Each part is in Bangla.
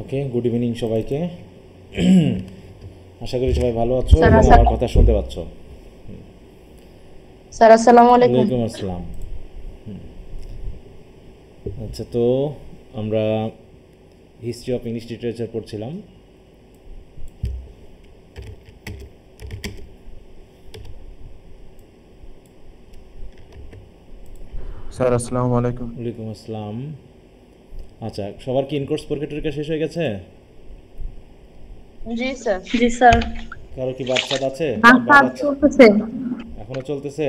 ওকে, গুড ইভিনিং সবাইকে। আশা করি সবাই ভালো আছো স্যার এবং আমার আসসালাম কথা শুনতে পাচ্ছ। স্যার আসসালামু আলাইকুম। ওয়ালাইকুম আসসালাম। আচ্ছা, তো আমরা হিস্ট্রি অফ ইংলিশ লিটারেচার পড়ছিলাম। স্যার আসসালামু আলাইকুম। ওয়ালাইকুম আসসালাম। আচ্ছা, সবার কি ইনকোর্স পরীক্ষা টরীক্ষা শেষ হয়ে গেছে? জি স্যার। জি স্যার। কারো কি বাদ সাদ আছে? না বাদ স্যার আছে? চলতেছে। এখনো চলতেছে?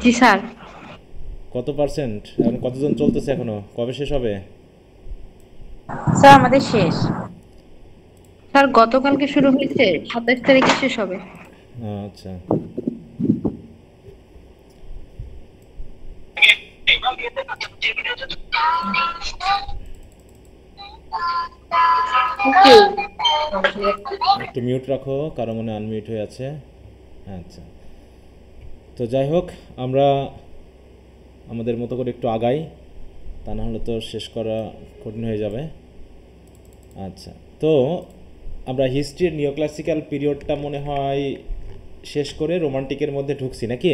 জি স্যার। কত পার্সেন্ট? এখন কতজন চলতেছে এখনো? কবে শেষ হবে? স্যার আমাদের শেষ। স্যার গতকালকে শুরু হয়েছে, 27 তারিখে শেষ হবে। আচ্ছা, ওকে। একটু মিউট রাখো, কারো মনে আনমিউট হয়ে আছে। আচ্ছা, তো যাই হোক, আমরা আমাদের মতো করে একটু আগাই, তা না হলে তো শেষ করা কঠিন হয়ে যাবে। আচ্ছা, তো আমরা হিস্ট্রির নিওক্লাসিক্যাল পিরিয়ডটা মনে হয় শেষ করে রোমান্টিকের মধ্যে ঢুকছি নাকি?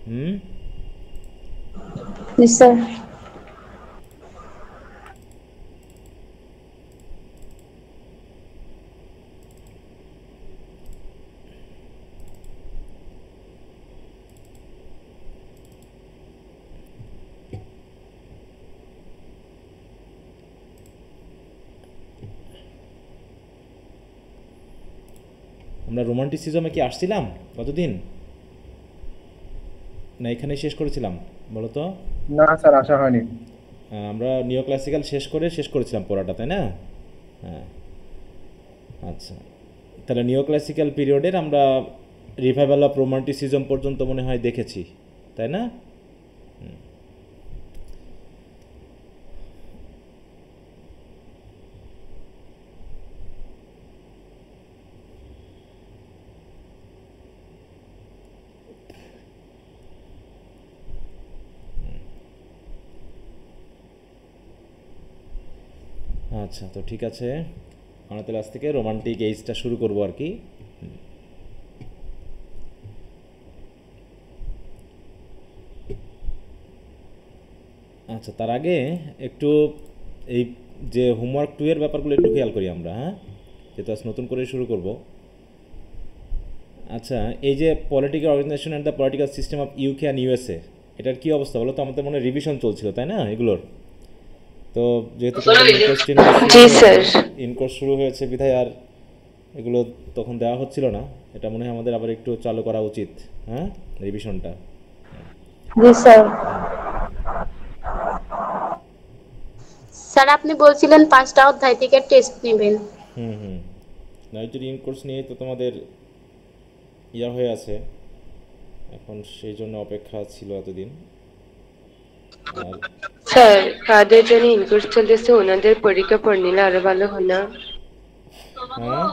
হুম। জি স্যার। আমরা রোমান্টিসিজমে কি আসছিলাম কতদিন, না এখানেই শেষ করেছিলাম বলো তো? না স্যার, আসা হয়নি। আমরা নিওক্লাসিক্যাল শেষ করেছিলাম পড়াটা, তাই না? হ্যাঁ। আচ্ছা, তাহলে নিওক্লাসিক্যাল পিরিয়ডের আমরা রিভাইভাল অফ রোমান্টিসিজম পর্যন্ত মনে হয় দেখেছি, তাই না? আচ্ছা, তো ঠিক আছে, আমরা তাহলে আজ থেকে রোমান্টিক এইজটা শুরু করবো আর কি। আচ্ছা, তার আগে একটু এই যে হোমওয়ার্ক 2 এর ব্যাপারগুলো একটু খেয়াল করি আমরা, হ্যাঁ, যেহেতু আজ নতুন করে শুরু করব। আচ্ছা, এই যে political organisation and the political system of UK and USA, এটার কী অবস্থা বলো তো? আমাদের মনে রিভিশন চলছিল, তাই না এগুলোর? তো যেহেতু তোমাদের জি স্যার। ইনকোর্স শুরু হয়েছে বিধায় আর এগুলো তখন দেওয়া হচ্ছিল না। এটা মনে হয় আমাদের আবার একটু চালু করা উচিত, হ্যাঁ, রিভিশনটা। জি স্যার। হুম। স্যার আপনি বলছিলেন 5টা অধ্যায় থেকে টেস্ট নেবেন। হুম হুম। নাইটের ইনকোর্স নিয়েই তো তোমাদের ইয়া হয়ে আছে, এখন সেই জন্য অপেক্ষা ছিল এতদিন। আর স্যার, কাদের জন্য ইনকোর্স চলতেছে ওনাদের পরীক্ষা পড় নিলে আরো ভালো হয় না? হ্যাঁ,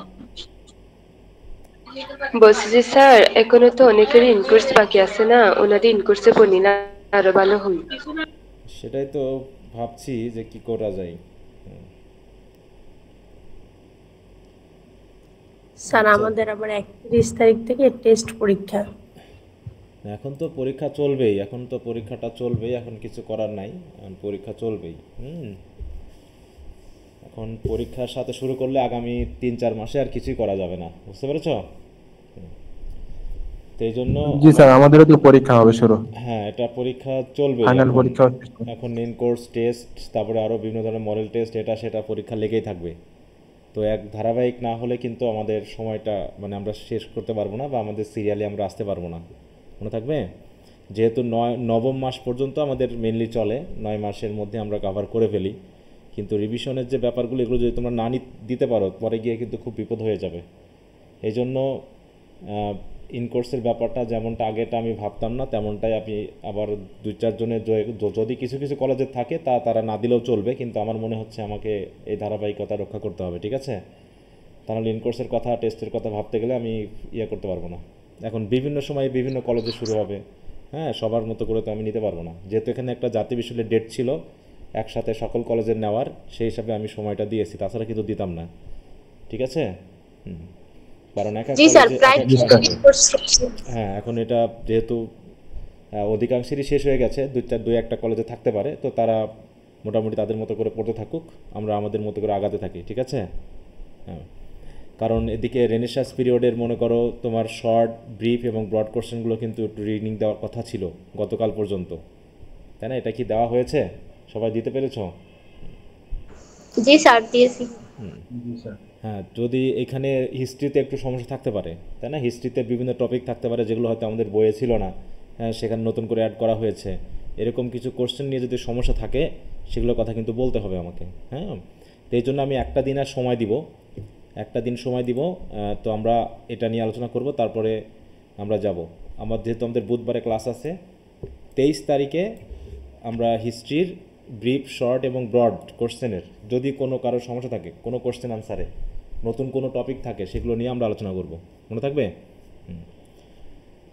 বলছি যে স্যার, এখনো তো অনেকের ইনকোর্স বাকি আছে না, ওনাদের ইনকোর্সে পড় নিলে আরো ভালো হয়। সেটাই তো ভাবছি যে কি করা যায়। স্যার আচ্ছা, আমাদের আবার 31 তারিখ থেকে টেস্ট পরীক্ষা। এখন তো পরীক্ষা চলবেই, এখন তো পরীক্ষাটা চলবেই, এখন কিছু করার নাই, এখন পরীক্ষা চলবেই। এখন পরীক্ষার সাথে শুরু করলে আগামী 3-4 মাসে আর কিছুই করা যাবে না, বুঝতে পেরেছ? তো এই জন্য জি স্যার, আমাদেরও তো পরীক্ষা হবে শুরু। হ্যাঁ, এটা পরীক্ষা চলবে ফাইনাল এখন। পরীক্ষা হচ্ছে। এখন মেন কোর্স টেস্ট, তারপরে আরও বিভিন্ন ধরনের মডেল টেস্ট, এটা সেটা পরীক্ষা লেগেই থাকবে। তো এক ধারাবাহিক না হলে কিন্তু আমাদের সময়টা মানে আমরা শেষ করতে পারবো না, বা আমাদের সিরিয়ালে আমরা আসতে পারবো না, মনে থাকবে? যেহেতু নবম মাস পর্যন্ত আমাদের মেনলি চলে, 9 মাসের মধ্যে আমরা কভার করে ফেলি, কিন্তু রিভিশনের যে ব্যাপারগুলো এগুলো যদি তোমরা না দিতে পারো পরে গিয়ে কিন্তু খুব বিপদ হয়ে যাবে। এই জন্য ইনকোর্সের ব্যাপারটা যেমনটা আগেটা আমি ভাবতাম না, তেমনটাই আমি আবার 2-4 জনের যদি কিছু কিছু কলেজে থাকে তারা না দিলেও চলবে, কিন্তু আমার মনে হচ্ছে আমাকে এই ধারাবাহিকতা রক্ষা করতে হবে, ঠিক আছে? তাহলে ইনকোর্সের কথা, টেস্টের কথা ভাবতে গেলে আমি ইয়ে করতে পারবো না। এখন বিভিন্ন সময়ে বিভিন্ন কলেজে শুরু হবে, হ্যাঁ, সবার মতো করে তো আমি নিতে পারবো না, যেহেতু এখানে একটা জাতীয় বিশ্ববিদ্যালয়ের ডেট ছিল, একসাথে সকল কলেজের নেওয়ার, সেই হিসাবে আমি সময়টা দিয়েছি, তাছাড়া কিন্তু দিতাম না। ঠিক আছে? হুম। কারণ এক এক জি স্যার, কলেজে প্রায় এক এক স্যার। থাকবে। হ্যাঁ, এখন এটা যেহেতু অধিকাংশেরই শেষ হয়ে গেছে, দুই একটা কলেজে থাকতে পারে, তো তারা মোটামুটি তাদের মতো করে পড়তে থাকুক, আমরা আমাদের মতো করে আগাতে থাকি। ঠিক আছে? হ্যাঁ, কারণ এদিকে রেনেসাস পিরিয়ডের মনে করো তোমার শর্ট, ব্রিফ এবং ব্রড কোশ্চেনগুলো কিন্তু একটু রিডিং দেওয়ার কথা ছিল গতকাল পর্যন্ত, তাই না? এটা কি দেওয়া হয়েছে? সবাই দিতে পেরেছো? জি স্যার দিয়েছি। জি স্যার। হ্যাঁ, যদি এখানে হিস্ট্রিতে একটু সমস্যা থাকতে পারে, তাই না? হিস্ট্রিতে বিভিন্ন টপিক থাকতে পারে যেগুলো হয়তো আমাদের বইয়ে ছিল না, হ্যাঁ, সেখানে নতুন করে অ্যাড করা হয়েছে। এরকম কিছু কোশ্চেন নিয়ে যদি সমস্যা থাকে সেগুলোর কথা কিন্তু বলতে হবে আমাকে। হ্যাঁ, তো এই জন্য আমি একটা দিন আর সময় দিব, একটা দিন সময় দিব। তো আমরা এটা নিয়ে আলোচনা করব, তারপরে আমরা যাব। যেহেতু আমাদের বুধবারে ক্লাস আছে, 23 তারিখে আমরা হিস্ট্রির ব্রিফ, শর্ট এবং ব্রড কোশ্চেনের যদি কোনো কারো সমস্যা থাকে, কোনো কোশ্চেন আনসারে নতুন কোনো টপিক থাকে, সেগুলো নিয়ে আমরা আলোচনা করব। মনে থাকবে?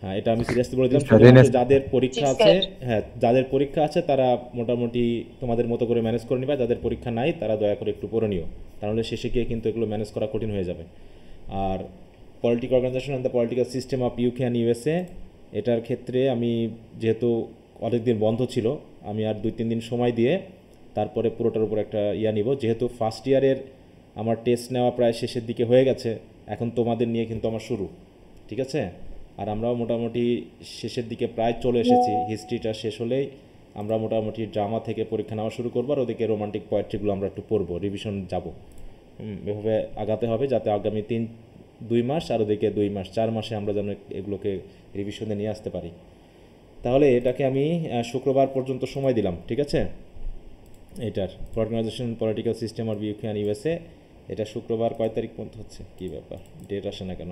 হ্যাঁ, এটা আমি সিরিয়াসলি বলে দিলাম। স্যার, শুধুমাত্র যাদের পরীক্ষা জি, আছে, স্যার। হ্যাঁ, যাদের পরীক্ষা আছে তারা মোটামুটি তোমাদের মতো করে ম্যানেজ করে নিবা। যাদের পরীক্ষা নাই তারা দয়া করে একটু পড়ে নিও, তাহলে শেষে গিয়ে কিন্তু এগুলো ম্যানেজ করা কঠিন হয়ে যাবে। আর political organisation and the political system of UK and USA, এটার ক্ষেত্রে আমি যেহেতু অনেক দিন বন্ধ ছিল, আমি আর 2-3 দিন সময় দিয়ে তারপরে পুরোটার উপর একটা নিব। যেহেতু ফার্স্ট ইয়ারের আমার টেস্ট নেওয়া প্রায় শেষের দিকে হয়ে গেছে, এখন তোমাদের নিয়ে কিন্তু আমার শুরু। ঠিক আছে? আর আমরাও মোটামুটি শেষের দিকে প্রায় চলে এসেছি। হিস্ট্রিটা শেষ হলেই আমরা মোটামুটি ড্রামা থেকে পরীক্ষা নেওয়া শুরু করবো, আর ওদিকে রোমান্টিক পোয়েট্রিগুলো আমরা একটু পড়বো, রিভিশন যাব। এভাবে আগাতে হবে যাতে আগামী 2 মাস আর ওদিকে 2 মাস, 4 মাসে আমরা যেন এগুলোকে রিভিশনে নিয়ে আসতে পারি। তাহলে এটাকে আমি শুক্রবার পর্যন্ত সময় দিলাম। ঠিক আছে? এটার অর্গানাইজেশন পলিটিক্যাল সিস্টেম আর ইউকে অ্যান্ড ইউএসএ, এটা শুক্রবার কয় তারিখ পর্যন্ত হচ্ছে, কী ব্যাপার, ডেট আসে না কেন?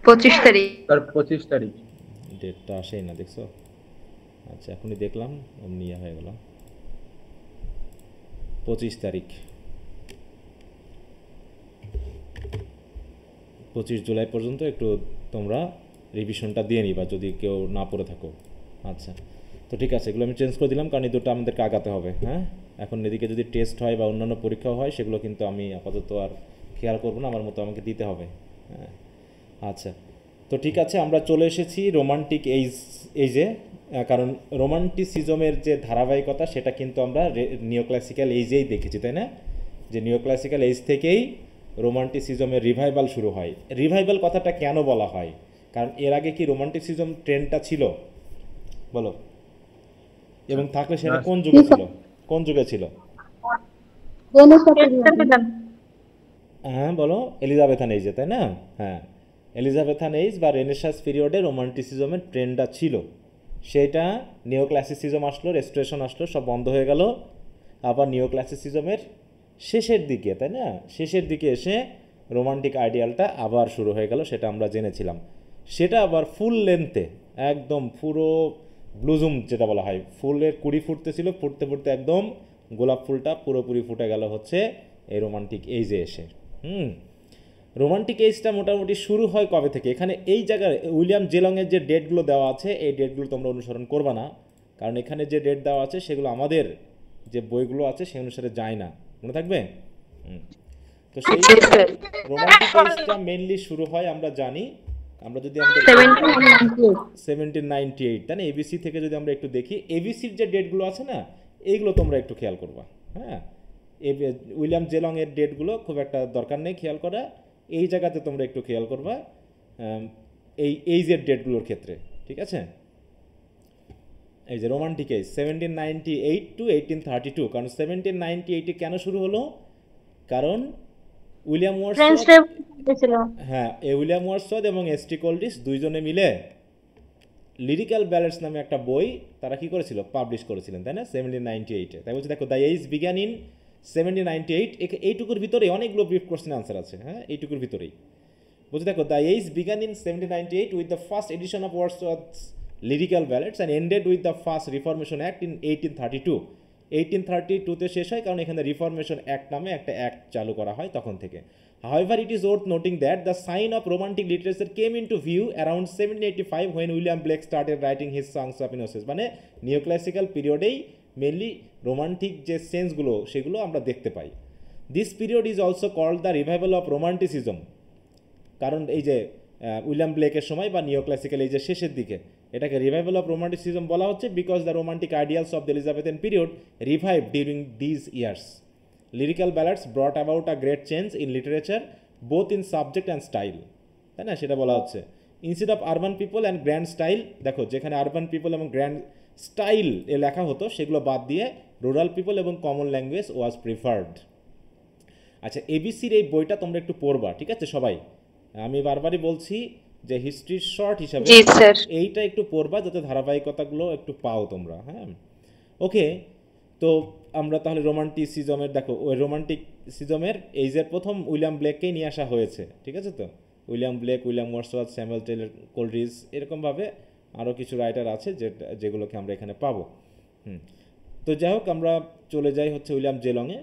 25 তারিখ। স্যার 25 তারিখ। ডেটটা আসেই না, দেখছো? আচ্ছা, এখনই দেখলাম, অমনি হয়ে গেল। 25 তারিখ, 25 জুলাই পর্যন্ত একটু তোমরা রিভিশনটা দিয়ে নিবা যদি কেউ না পড়ে থাকো। আচ্ছা, তো ঠিক আছে, এগুলো আমি চেঞ্জ করে দিলাম, কারণ এই দুটো আমাদেরকে আগাতে হবে। হ্যাঁ, এখন এদিকে যদি টেস্ট হয় বা অন্যান্য পরীক্ষাও হয়, সেগুলো কিন্তু আমি আপাতত আর খেয়াল করবো না, আমার মতো আমাকে দিতে হবে। হ্যাঁ, আচ্ছা, তো ঠিক আছে, আমরা চলে এসেছি রোমান্টিক এইজে। কারণ রোমান্টিসিজমের যে ধারাবাহিকতা সেটা কিন্তু আমরা নিওক্লাসিক্যাল এইজেই দেখেছি, তাই না? যে নিওক্লাসিক্যাল এইজ থেকেই রোমান্টিসিজমের রিভাইভাল শুরু হয়। রিভাইভাল কথাটা কেন বলা হয়? কারণ এর আগে কি রোমান্টিসিজম ট্রেন্ডটা ছিল? বলো। এবং থাকলে সেটা কোন যুগে ছিল? কোন যুগে ছিল? হ্যাঁ, বলো। এলিজাবেথান এইজে, তাই না? হ্যাঁ, এলিজাবেথান এইজ বা রেনেসাস পিরিয়ডে রোমান্টিসিজমের ট্রেন্ডটা ছিল। সেটা নিওক্লাসিসিজম আসলো, রেস্টোরেশন আসলো, সব বন্ধ হয়ে গেল। আবার নিওক্লাসিসিজমের শেষের দিকে, তাই না, শেষের দিকে এসে রোমান্টিক আইডিয়ালটা আবার শুরু হয়ে গেল, সেটা আমরা জেনেছিলাম। সেটা আবার ফুল লেন্থে, একদম পুরো ব্লুজুম যেটা বলা হয়, ফুলের কুড়ি ফুটতেছিল, ফুটতে ফুটতে একদম গোলাপ ফুলটা পুরোপুরি ফুটে গেল হচ্ছে এই রোমান্টিক এইজে এসে। রোমান্টিক এইজটা মোটামুটি শুরু হয় কবে থেকে? এখানে এই জায়গায় উইলিয়াম জেলংয়ের যে ডেটগুলো দেওয়া আছে, এই ডেটগুলো তোমরা অনুসরণ করবা না, কারণ এখানে যে ডেট দেওয়া আছে সেগুলো আমাদের যে বইগুলো আছে সেই অনুসারে যায় না। মনে থাকবে? তো সেই জি, স্যার। রোমান্টিক এইজটা মেইনলি শুরু হয় আমরা জানি, আমরা যদি আমাদের 1798, তাই না, এবিসি থেকে যদি আমরা একটু দেখি, এবিসির যে ডেটগুলো আছে না, এইগুলো তোমরা একটু খেয়াল করবা। হ্যাঁ, উইলিয়াম জেলংয়ের ডেটগুলো খুব একটা দরকার নেই খেয়াল করা, এই জায়গাতে তোমরা একটু খেয়াল করবা এই এইজের ডেটগুলোর ক্ষেত্রে। ঠিক আছে? এই যে রোমান্টিক এইজ 1798 টু 1832, কারণ 1798 কেন শুরু হলো? কারণ উইলিয়াম ওয়ার্ডসওয়ার্থ, হ্যাঁ, উইলিয়াম ওয়ার্ডসওয়ার্থ এবং এসটি কোলরিজ দুইজনে মিলে লিরিক্যাল ব্যালেন্স নামে একটা বই তারা কি করেছিল, পাবলিশ করেছিলেন, তাই না, 1798-এ। তাই বলছে, দেখো, দ্য এইজ বিগ্যান ইন 1798, এইটুকুর ভিতরে অনেকগুলো ব্রিফ কোশ্চেন আনসার আছে। হ্যাঁ, এইটুকুর ভিতরেই বলছে, দেখো, the age began in 1798 with the first edition of Wordsworth's Lyrical Ballads and ended with the first reformation act in 1832। 1832-তে শেষ হয়, কারণ এখানে রিফরমেশন অ্যাক্ট নামে একটা অ্যাক্ট চালু করা হয় তখন থেকে। However, it is worth noting that the sign of romantic literature came into view around 1785 when William Blake started writing his songs of innocence. মানে নিওক্লাসিক্যাল পিরিয়ডেই মেনলি রোমান্টিক যে সেন্সগুলো সেগুলো আমরা দেখতে পাই। This period is also called the revival of romanticism, কারণ এই যে উইলিয়াম ব্লেকের সময় বা নিওক্লাসিক্যাল এই যে শেষের দিকে এটাকে রিভাইভাল অফ রোমান্টিসিজম বলা হচ্ছে, because the romantic ideals of the Elizabethan period revive during these years. Lyrical ব্যালাডস ব্রট about a great change in literature both in subject and style, তাই না, সেটা বলা হচ্ছে। Instead of urban people and grand style, দেখো যেখানে আরবান পিপল এবং গ্র্যান্ড স্টাইল এ লেখা হতো সেগুলো বাদ দিয়ে রুরাল পিপল এবং কমন ল্যাঙ্গুয়েজ ওয়াজ প্রিফার্ড। আচ্ছা, এবিসির এই বইটা তোমরা একটু পড়বা, ঠিক আছে সবাই? আমি বারবারই বলছি যে হিস্ট্রির শর্ট হিসাবে জি স্যার। এইটা একটু পড়বা যাতে ধারাবাহিকতাগুলো একটু পাও তোমরা, হ্যাঁ। ওকে, তো আমরা তাহলে রোমান্টিসিজমের, দেখো ওই রোমান্টিসিজমের এইজের প্রথম উইলিয়াম ব্লেককেই নিয়ে আসা হয়েছে, ঠিক আছে? তো William Blake, William Wordsworth, Samuel Taylor Coleridge, এরকমভাবে আরও কিছু রাইটার আছে যেগুলোকে আমরা এখানে পাবো। তো যাই হোক, আমরা চলে যাই হচ্ছে উইলিয়াম জেলংয়ে।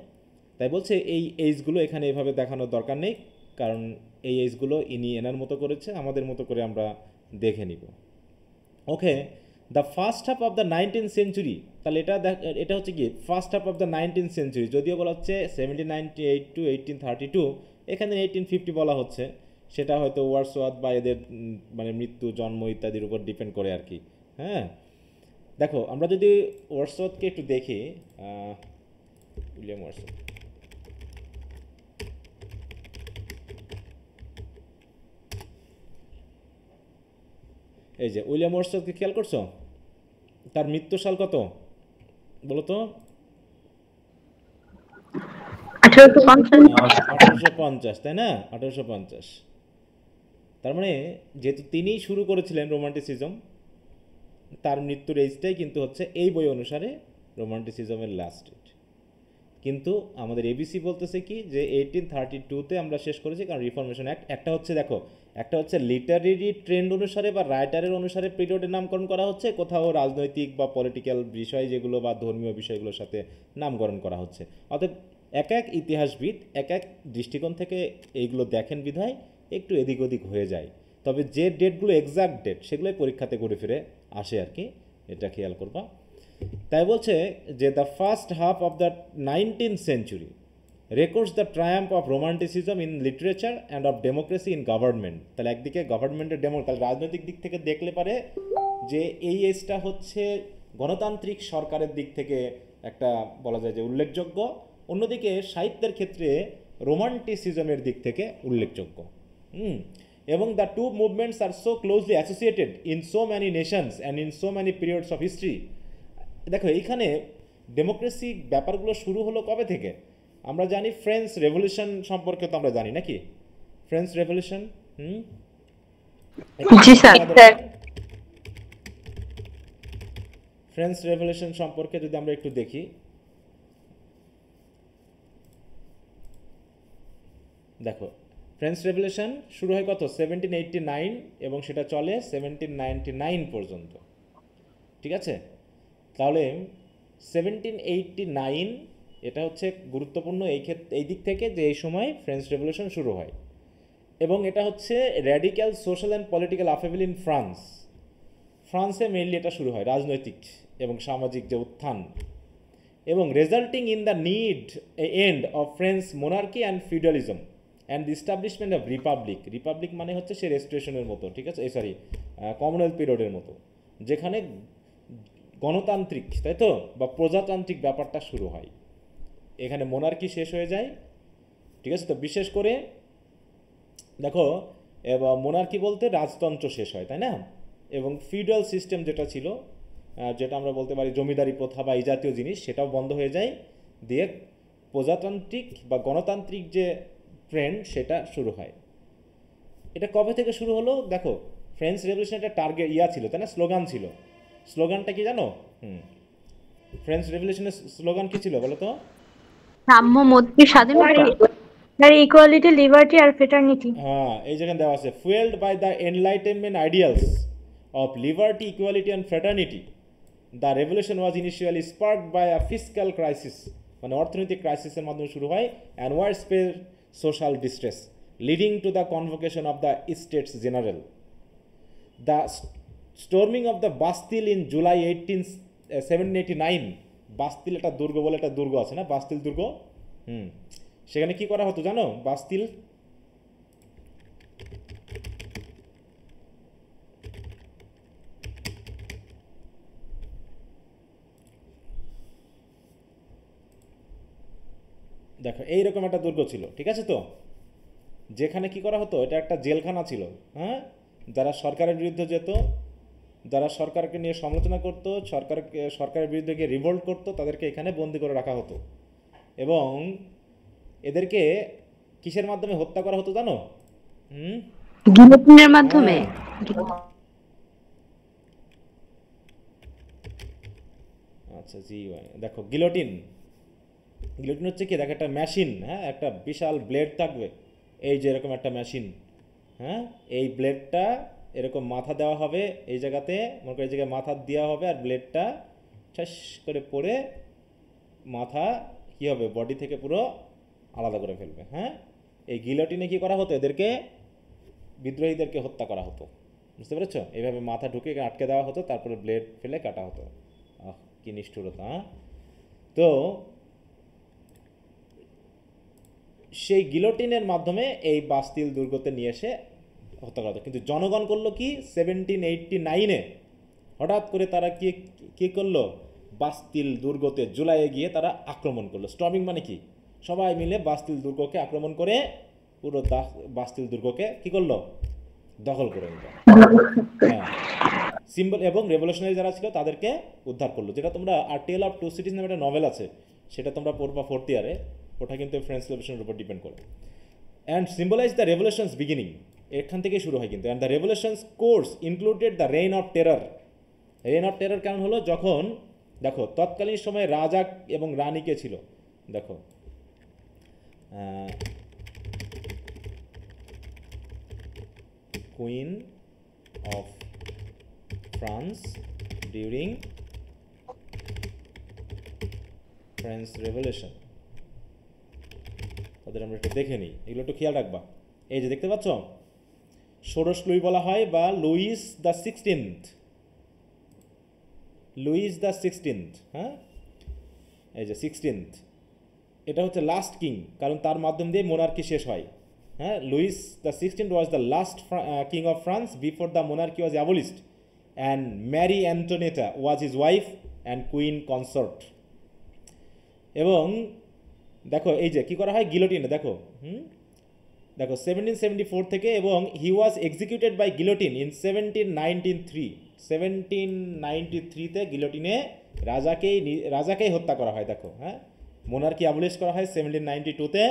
তাই বলছে এই এইজগুলো এখানে এভাবে দেখানোর দরকার নেই, কারণ এই এইজগুলো ইনি এনার মতো করেছে, আমাদের মতো করে আমরা দেখে নিব। Okay, the first half of the 19th century, তাহলে এটা হচ্ছে কি first half of the 19th century, যদিও বলা হচ্ছে 1798 to 1832, এখানে 1850 বলা হচ্ছে, সেটা হয়তো ওয়ার্ডসওয়ার্থ বা এদের মানে মৃত্যু, জন্ম ইত্যাদির উপর ডিপেন্ড করে আর কি। হ্যাঁ, দেখো আমরা যদি ওয়ার্ডসওয়ার্থকে একটু দেখি, উইলিয়াম ওয়ার্ডসওয়ার্থ, এই যে উইলিয়াম ওয়ার্ডসওয়ার্থকে খেয়াল করছো? তার মৃত্যু সাল কত বলো তো? 1850, তাই না? 1850। তার মানে যেহেতু তিনিই শুরু করেছিলেন রোমান্টিসিজম, তার মৃত্যুর এইজটাই কিন্তু হচ্ছে এই বই অনুসারে রোমান্টিসিজমের লাস্ট ডেট। কিন্তু আমাদের এবিসি বলতেছে কি যে 1832-তে আমরা শেষ করেছি, কারণ রিফরমেশন অ্যাক্ট একটা হচ্ছে, দেখো একটা হচ্ছে লিটারেরি ট্রেন্ড অনুসারে বা রাইটারের অনুসারে পিরিয়ডের নামকরণ করা হচ্ছে, কোথাও রাজনৈতিক বা পলিটিক্যাল বিষয় যেগুলো বা ধর্মীয় বিষয়গুলোর সাথে নামকরণ করা হচ্ছে। অর্থাৎ এক এক ইতিহাসবিদ এক এক দৃষ্টিকোণ থেকে এইগুলো দেখেন বিধায় একটু এদিক ওদিক হয়ে যায়, তবে যে ডেটগুলো এক্সাক্ট ডেট সেগুলোই পরীক্ষাতে ঘুরে ফিরে আসে আর কি, এটা খেয়াল করবা। তাই বলছে যে the first half of the 19th century records the triumph of romanticism in literature and of democracy in government. তাহলে একদিকে গভর্নমেন্টের তাহলে রাজনৈতিক দিক থেকে দেখলে পারে যে এই এজটা হচ্ছে গণতান্ত্রিক সরকারের দিক থেকে একটা বলা যায় যে উল্লেখযোগ্য, অন্যদিকে সাহিত্যের ক্ষেত্রে রোমান্টিসিজমের দিক থেকে উল্লেখযোগ্য। এবং the two movements are so closely associated in so many nations and in so many periods of history. দেখো এইখানে ডেমোক্রেসি ব্যাপারগুলো শুরু হলো কবে থেকে? আমরা জানি ফ্রেঞ্চ রেভলিউশন সম্পর্কে, তো আমরা জানি নাকি ফ্রেঞ্চ রেভলিউশন? ফ্রেঞ্চ রেভলিউশন সম্পর্কে যদি আমরা একটু দেখি, দেখো ফ্রেঞ্চ রেভলিউশন শুরু হয় কত? 1789 এবং সেটা চলে 1799 পর্যন্ত, ঠিক আছে? তাহলে 1789 এটা হচ্ছে গুরুত্বপূর্ণ এই দিক থেকে যে এই সময় ফ্রেঞ্চ রেভলিউশন শুরু হয়, এবং এটা হচ্ছে radical social and political upheaval in ফ্রান্সে মেইনলি এটা শুরু হয়, রাজনৈতিক এবং সামাজিক যে উত্থান, এবং resulting in the end of French monarchy and feudalism and the establishment of republic মানে হচ্ছে সে রেস্টোরেশনের মতো, ঠিক আছে, কমনওয়েলথ পিরিয়ডের মতো, যেখানে গণতান্ত্রিক, তাই তো, বা প্রজাতান্ত্রিক ব্যাপারটা শুরু হয়। এখানে মোনার্কি শেষ হয়ে যায়, ঠিক আছে? তো বিশেষ করে দেখো, এবং মোনার্কি বলতে রাজতন্ত্র শেষ হয়, তাই না? এবং ফিউডাল সিস্টেম যেটা ছিল, যেটা আমরা বলতে পারি জমিদারি প্রথা বা এই জাতীয় জিনিস, সেটাও বন্ধ হয়ে যায়, দিয়ে প্রজাতান্ত্রিক বা গণতান্ত্রিক যে ট্রেন্ড সেটা শুরু হয়। এটা কবে থেকে শুরু হলো? দেখো ফ্রেঞ্চ রেভলিউশন একটা টার্গেট ছিল, তাই না, স্লোগান ছিল। স্লোগানটা কি জানো? ফ্রেঞ্চ রেভলিউশনের স্লোগান কি ছিল বলো তো? সাম্য, মৈত্রী, স্বাধীনতা, ইকুয়ালিটি, লিবার্টি আর ফ্রেটার্নিটি। হ্যাঁ, এই যেখানে দেওয়া আছে, fuelled by the enlightenment ideals of liberty, equality and fraternity, the revolution was initially sparked by a fiscal crisis, মানে অর্থনৈতিক ক্রাইসিসের মাধ্যমে শুরু হয়, and war social distress, leading to the convocation of the States General. The storming of the Bastille in July 1789, Bastille একটা দুর্গ বলে একটা দুর্গ আছে না, বাস্তিল দুর্গ, সেখানে কি করা হতো জানো? বাস্তিল দেখো এইরকম একটা দুর্গ ছিল, ঠিক আছে? তো যেখানে কি করা হতো, এটা একটা জেলখানা ছিল। হ্যাঁ, যারা সরকারের বিরুদ্ধে যেত, যারা সরকারকে নিয়ে সমালোচনা করতো, সরকারের বিরুদ্ধে গিয়ে রিভোল্ট করতো, তাদেরকে এখানে বন্দি করে রাখা হতো। এবং এদেরকে কিসের মাধ্যমে হত্যা করা হতো জানো? গিলোটিনের মাধ্যমে। আচ্ছা জি, দেখো গিলোটিন, গিলোটিন হচ্ছে কি, দেখো একটা মেশিন, হ্যাঁ, একটা বিশাল ব্লেড থাকবে, এই যে এরকম একটা মেশিন, হ্যাঁ, এই ব্লেডটা এরকম মাথা দেওয়া হবে এই জায়গাতে, মনে করি এই জায়গায় মাথা দেওয়া হবে, আর ব্লেডটা ঠাস করে পড়ে মাথা কী হবে, বডি থেকে পুরো আলাদা করে ফেলবে। হ্যাঁ, এই গিলোটিনে কী করা হতো, এদেরকে বিদ্রোহীদেরকে হত্যা করা হতো, বুঝতে পেরেছ? এইভাবে মাথা ঢুকে আটকে দেওয়া হতো, তারপরে ব্লেড ফেলে কাটা হতো। কি নিষ্ঠুরতা! হ্যাঁ, তো সেই গিলোটিনের মাধ্যমে এই বাস্তিল দুর্গতে নিয়ে এসে হত্যা করা হতো। কিন্তু জনগণ করলো কি, 1789-এ হঠাৎ করে তারা কি করলো, বাস্তিল দুর্গতে জুলাইয়ে গিয়ে তারা আক্রমণ করলো। স্টর্মিং মানে কি, সবাই মিলে বাস্তিল দুর্গকে আক্রমণ করে পুরো বাস্তিল দুর্গকে কি করলো, দখল করে নিল। হ্যাঁ, সিম্বল এবং রেভলিউশনারি যারা ছিল তাদেরকে উদ্ধার করলো। যেটা তোমরা আর টেল অফ টু সিটিজ নামে একটা নভেল আছে, সেটা তোমরা পড়বা 4th ইয়ারে, ওটা কিন্তু ফ্রেঞ্চ রেভলিউশনের উপর ডিপেন্ড করে। And symbolize the revolution's beginning, এখান থেকেই শুরু হয় কিন্তু। And the revolution's course included the reign of terror. Reign of terror কেমন হলো, যখন দেখো তৎকালীন সময়ে রাজা এবং রানীকে ছিল, দেখো queen of France during French revolution, তাদের আমরা একটু দেখে নিই, এগুলো একটু খেয়াল রাখবা। এই যে দেখতে পাচ্ছ, ষোড়শ লুই বলা হয় বা Luis the 16th, Luis the 16th, হ্যাঁ, এই যে 16th, এটা হচ্ছে লাস্ট কিং, কারণ তার মাধ্যম দিয়ে মোনার্কি শেষ হয়। হ্যাঁ, Louis the 16th was the last king of France before the monarchy was abolished, and Marie Antoinette was his wife and queen consort. এবং দেখো এই যে কী করা হয় গিলোটিনে, দেখো দেখো 1774 থেকে, এবং হি ওয়াজ এক্সিকিউটেড বাই গিলোটিন ইন 1793। 1793-তে গিলোটিনে রাজাকেই হত্যা করা হয়। দেখো, হ্যাঁ, মোনার্কি অ্যাবলিশ করা হয় 1792-তে,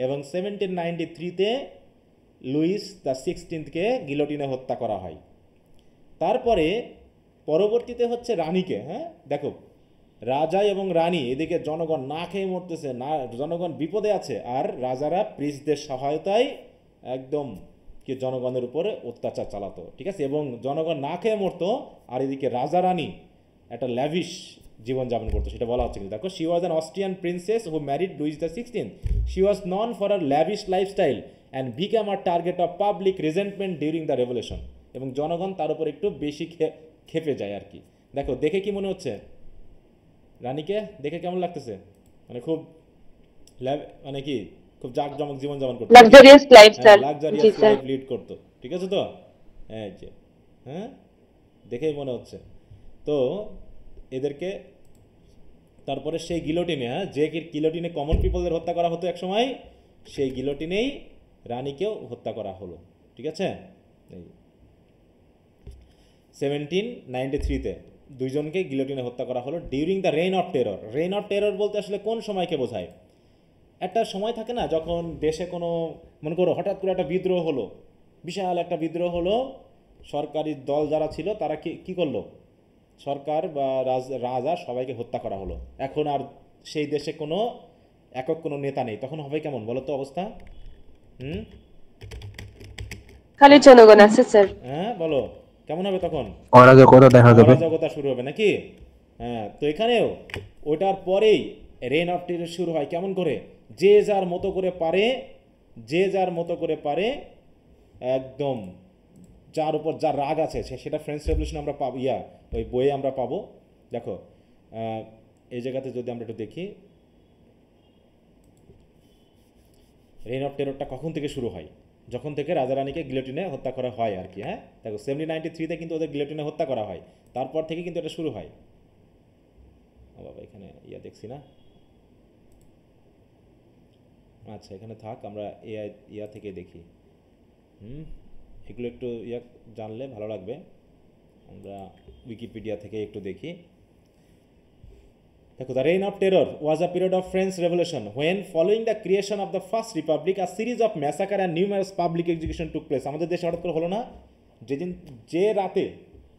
এবং 1793-তে লুইস দ্য 16th-কে গিলোটিনে হত্যা করা হয়। তারপরে পরবর্তীতে হচ্ছে রানীকে, হ্যাঁ, দেখো রাজা এবং রানী, এদিকে জনগণ না খেয়ে মরতেছে, না জনগণ বিপদে আছে, আর রাজারা প্রিন্সদের সহায়তায় একদম কি জনগণের উপরে অত্যাচার চালাতো, ঠিক আছে? এবং জনগণ না খেয়ে মরতো, আর এদিকে রাজা রানী একটা ল্যাভিশ জীবনযাপন করতো, সেটা বলা হচ্ছে। কিন্তু দেখো, she was an Austrian princess who married Louis the 16th। She was known for her lavish lifestyle and became her target of public resentment during the revolution. এবং জনগণ তার উপর একটু বেশি খেপে যায় আর কি। দেখো, দেখে কি মনে হচ্ছে, রানীকে দেখে কেমন লাগতেছে? মানে খুব মানে কি, খুব জাঁকজমক জীবনযাপন করতো, luxurious life sir. Luxurious life lead করতো, ঠিক আছে? তো এই যে, হ্যাঁ, দেখেই মনে হচ্ছে। তো এদেরকে তারপরে সেই গিলোটিনে, হ্যাঁ, যে গিলোটিনে কমন পিপলদের হত্যা করা হতো একসময়, সেই গিলোটিনেই রানীকেও হত্যা করা হলো, ঠিক আছে? এই 1793-তে দুইজনকে গিলোটিনে হত্যা করা হলো during the reign of terror. Reign of terror বলতে আসলে কোন সময়কে বোঝায়? একটা সময় থাকে না, যখন দেশে কোনো, মনে করো হঠাৎ করে একটা বিদ্রোহ হলো, বিশাল একটা বিদ্রোহ হলো, সরকারি দল যারা ছিল তারা কি করলো, সরকার বা রাজা সবাইকে হত্যা করা হলো। এখন আর সেই দেশে কোনো একক কোনো নেতা নেই, তখন হবে কেমন বলো তো অবস্থা? খালি জনগণ আছে স্যার। হ্যাঁ, বলো কেমন হবে তখন? অরাজকতা দেখা যাবে, অরাজকতা শুরু হবে নাকি? হ্যাঁ, তো এখানেও ওটার পরেই রেইন অফ টেরর শুরু হয়। কেমন করে? যে যার মতো করে পারে যে যার মতো করে পারে একদম যার উপর যার রাগ আছে সেটা ফ্রেঞ্চ রেভলিউশন আমরা পাবো, ওই বইয়ে আমরা পাবো। দেখো এই জায়গাতে যদি আমরা একটু দেখি রেইন অফ টেররটা কখন থেকে শুরু হয়, যখন থেকে রাজা রানীকে গিলোটিনে হত্যা করা হয় আর কি। হ্যাঁ দেখো 1793-তে কিন্তু ওদের গিলোটিনে হত্যা করা হয়, তারপর থেকে কিন্তু এটা শুরু হয়। বাবা এখানে দেখছি না, আচ্ছা এখানে থাক, আমরা থেকে দেখি। এগুলো একটু জানলে ভালো লাগবে। আমরা উইকিপিডিয়া থেকে একটু দেখি। দেখো, the reign of terror was a period of French revolution when following the creation of the first Republic a series of massacre and numerous public execution took place. আমাদের দেশে হঠাৎ করে হলো না, যে রাতে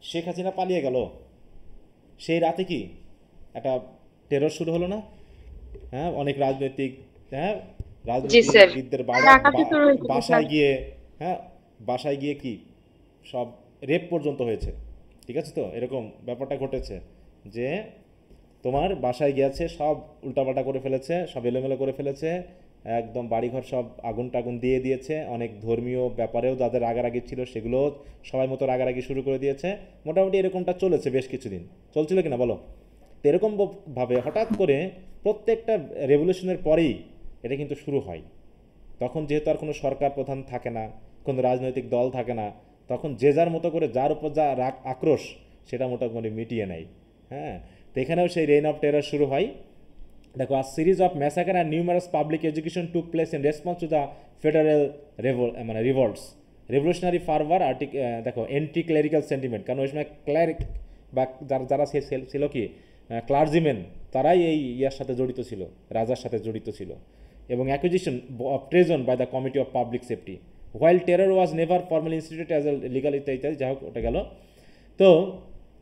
শেখ হাসিনা পালিয়ে গেল সেই রাতে কি একটা টেরর শুরু হলো না? হ্যাঁ, অনেক রাজনীতিবিদদের বাসায় গিয়ে কি সব রেপ পর্যন্ত হয়েছে, ঠিক আছে? তো এরকম ব্যাপারটা ঘটেছে যে তোমার বাসায় গিয়েছে, সব উল্টাপাল্টা করে ফেলেছে, সব এলোমেলো করে ফেলেছে, একদম বাড়িঘর সব আগুন টাগুন দিয়ে দিয়েছে, অনেক ধর্মীয় ব্যাপারেও যাদের রাগারাগি ছিল সেগুলো সবাই মতো রাগারাগি শুরু করে দিয়েছে। মোটামুটি এরকমটা চলেছে, বেশ কিছুদিন চলছিল কিনা বলো? তো এরকমভাবে হঠাৎ করে প্রত্যেকটা রেভলিউশনের পরেই এটা কিন্তু শুরু হয়। তখন যেহেতু আর কোনো সরকার প্রধান থাকে না, কোনো রাজনৈতিক দল থাকে না, তখন যে যার মতো করে যার উপর যা রাগ আক্রোশ সেটা মোটামুটি মিটিয়ে নেয়। হ্যাঁ, তো এখানেও সেই রেইন অফ টেরর শুরু হয়। দেখো, a series of massacre and numerous public education took place in response to the federal revolts, revolutionary fervour দেখো এন্টি ক্লেরিক্যাল সেন্টিমেন্ট, কারণ ওই সময় ক্লারিক বা যারা ছিল কি ক্লার্জিম্যান, তারাই এই সাথে জড়িত ছিল, রাজার সাথে জড়িত ছিল, এবং acquisition of treason by the committee of public safety while terror was never formally instituted as a legal ইত্যাদি। যাই হোক, ওটা গেল। তো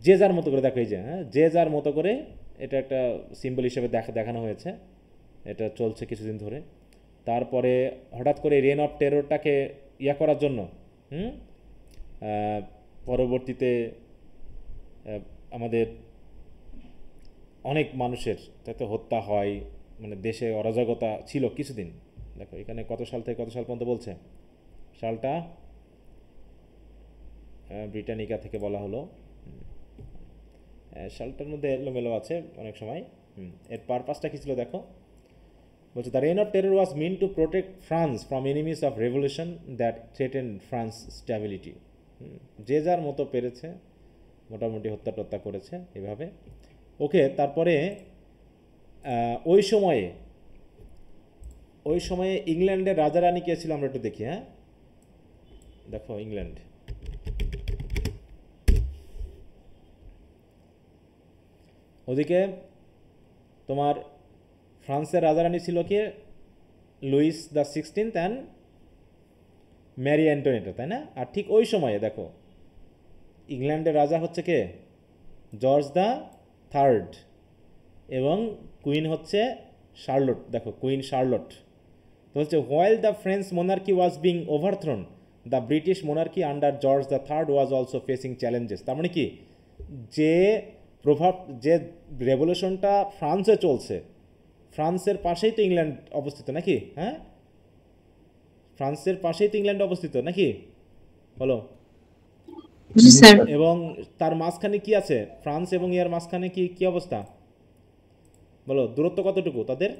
যে যার মতো করে দেখো, এই যে যে যার মতো করে এটা একটা সিম্বল হিসেবে দেখানো হয়েছে, এটা চলছে কিছুদিন ধরে। তারপরে হঠাৎ করে রেইন অফ টেররটাকে করার জন্য পরবর্তীতে আমাদের অনেক মানুষের তাতে হত্যা হয়, মানে দেশে অরাজকতা ছিল কিছুদিন। দেখো এখানে কত সাল থেকে কত সাল পর্যন্ত বলছে, সালটা ব্রিটানিকা থেকে বলা হলো, সালটার মধ্যে এলোমেলো আছে অনেক সময়। এর পারপাসটা কী ছিল দেখো, বলছে the reign of terror was mean to protect France from enemies of revolution that threaten France stability. যে যার মতো পেরেছে মোটামুটি হত্যা করেছে এভাবে। ওকে, তারপরে ওই সময়ে ইংল্যান্ডের রাজা রানী কে ছিল আমরা একটু দেখি। হ্যাঁ দেখো, ইংল্যান্ড, ওদিকে তোমার ফ্রান্সের রাজা রানী ছিল কি Louis the 16th and Marie Antoinette, তাই না? আর ঠিক ওই সময়ে দেখো ইংল্যান্ডের রাজা হচ্ছে কে, জর্জ দ্য 3rd, এবং কুইন হচ্ছে শার্লট। দেখো, কুইন শার্লট। তো হচ্ছে while the French monarchy was being overthrown the British monarchy under George the 3rd was also facing challenges. তার মানে কি, যে রেভলিউশনটা ফ্রান্সে চলছে, ফ্রান্সের পাশেই তো ইংল্যান্ড অবস্থিত নাকি? হ্যাঁ, ফ্রান্সের পাশেই তো ইংল্যান্ড অবস্থিত নাকি বলো? এবং তার মাঝখানে কি আছে, ফ্রান্স এবং ইয়ার মাঝখানে কি অবস্থা বলো? দূরত্ব কতটুকু তাদের?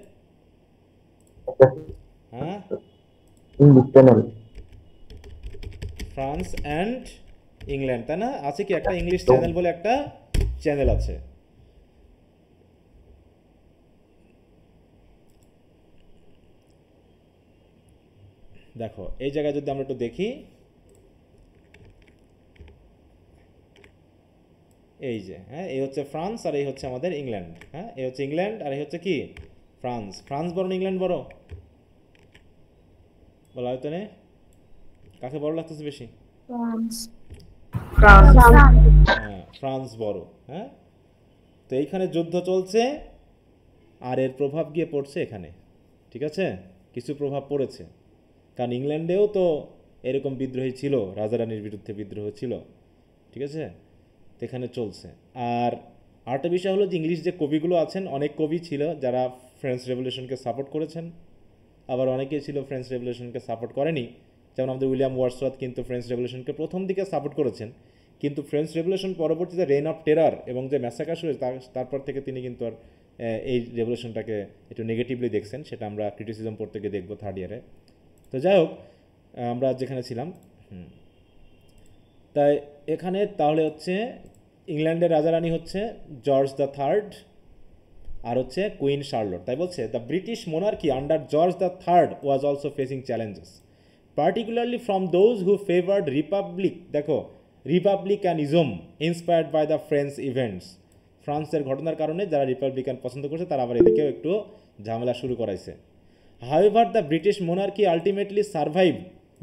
হ্যাঁ, ফ্রান্স অ্যান্ড ইংল্যান্ড, তাই না? আছে কি একটা ইংলিশ চ্যানেল বলে একটা চ্যানেল আছে। দেখো এই জায়গায় যদি আমরা একটু দেখি, এই যে এই হচ্ছে ফ্রান্স আর এই হচ্ছে আমাদের ইংল্যান্ড। হ্যাঁ, এই হচ্ছে ইংল্যান্ড আর এই হচ্ছে কি ফ্রান্স। ফ্রান্স বড় না ইংল্যান্ড বড় বলা হয়তো নেই, কাকে বড় লাগতেছে বেশি? হ্যাঁ, ফ্রান্স বড়। হ্যাঁ, তো এইখানে যুদ্ধ চলছে আর এর প্রভাব গিয়ে পড়ছে এখানে, ঠিক আছে? কিছু প্রভাব পড়েছে, কারণ ইংল্যান্ডেও তো এরকম বিদ্রোহী ছিল, রাজারানীর বিরুদ্ধে বিদ্রোহ ছিল, ঠিক আছে? তো এখানে চলছে। আর আরেকটা বিষয় হলো যে ইংলিশ যে কবিগুলো আছেন, অনেক কবি ছিল যারা ফ্রেঞ্চ রেভলিউশনকে সাপোর্ট করেছেন, আবার অনেকেই ছিল ফ্রেঞ্চ রেভলিউশনকে সাপোর্ট করেনি, যেমন আমাদের উইলিয়াম ওয়ার্ডসওয়ার্থ কিন্তু ফ্রেঞ্চ রেভলিউশনকে প্রথম দিকে সাপোর্ট করেছেন, কিন্তু ফ্রেঞ্চ রেভলিউশন পরবর্তীতে রেইন অফ টেরার এবং যে ম্যাসাকার শুরু তারপর থেকে তিনি কিন্তু আর এই রেভলিউশনটাকে একটু নেগেটিভলি দেখছেন, সেটা আমরা ক্রিটিসিজম পড়তে গিয়ে দেখবো থার্ড ইয়ারে। তো যাই হোক, আমরা যেখানে ছিলাম, তাই এখানে তাহলে হচ্ছে ইংল্যান্ডের রাজা রানী হচ্ছে জর্জ দ্য থার্ড আর হচ্ছে কুইন শার্লট। তাই বলছে the British monarchy under George the third was also facing challenges particularly from those who favoured republic, দেখো republicanism inspired by the French events, ফ্রান্সের ঘটনার কারণে যারা রিপাবলিকান পছন্দ করছে তারা আবার এদিকেও একটু ঝামেলা শুরু করাইছে। However the British monarchy ultimately survive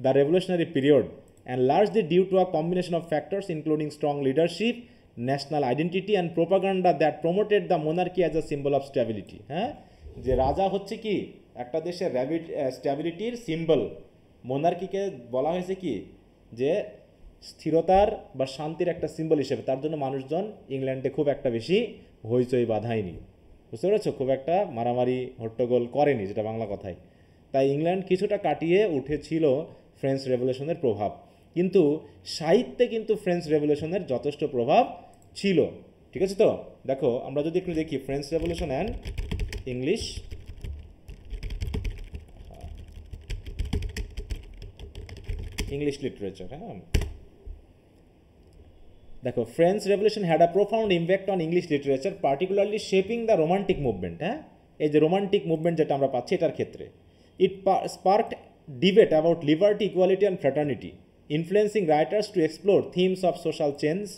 the revolutionary period and largely due to a combination of factors including strong leadership, national identity and propaganda that promoted the monarchy as a symbol of stability। হ্যাঁ, যে রাজা হচ্ছে কি একটা দেশের স্ট্যাবিলিটির সিম্বল, মোনার্কিকে বলা হয়েছে কি যে স্থিরতার বা শান্তির একটা সিম্বল হিসেবে, তার জন্য মানুষজন ইংল্যান্ডে খুব একটা বেশি হইচই বাধায়নি, বুঝতে পেরেছো, খুব একটা মারামারি হট্টগোল করেনি, যেটা বাংলা কথায়। তাই ইংল্যান্ড কিছুটা কাটিয়ে উঠেছিল ফ্রেঞ্চ রেভলিউশনের প্রভাব, কিন্তু সাহিত্যে কিন্তু ফ্রেঞ্চ রেভলিউশনের যথেষ্ট প্রভাব ছিল, ঠিক আছে। তো দেখো আমরা যদি একটু দেখি French revolution and English literature. হ্যাঁ, দেখো French revolution had a profound impact on English literature particularly shaping the romantic movement. হ্যাঁ, এই যে রোমান্টিক মুভমেন্ট যেটা আমরা পাচ্ছি এটার ক্ষেত্রে ইট sparked debate about liberty, equality and fraternity, influencing writers to explore themes of social change,